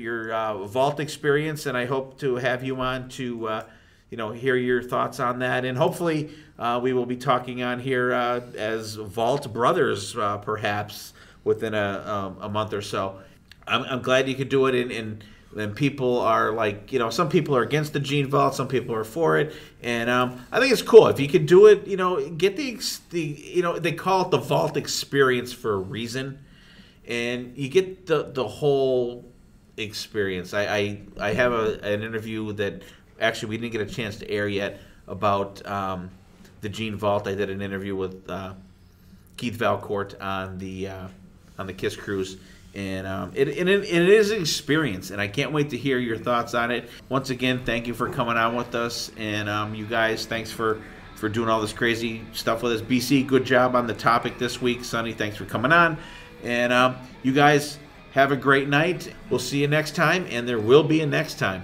vault experience. And I hope to have you on to, hear your thoughts on that. And hopefully we will be talking on here as Vault Brothers, perhaps, within a month or so. I'm glad you could do it. And people are like, some people are against the Gene Vault, some people are for it, and I think it's cool if you could do it. Get the they call it the Vault experience for a reason, and you get the whole experience. I have an interview that actually we didn't get a chance to air yet about the Gene Vault. I did an interview with Keith Valcourt on the Kiss Cruise. And it is an experience, and I can't wait to hear your thoughts on it. Once again, thank you for coming on with us, and you guys, thanks for doing all this crazy stuff with us. BC, good job on the topic this week. Sonny, thanks for coming on, and you guys have a great night. We'll see you next time, and there will be a next time.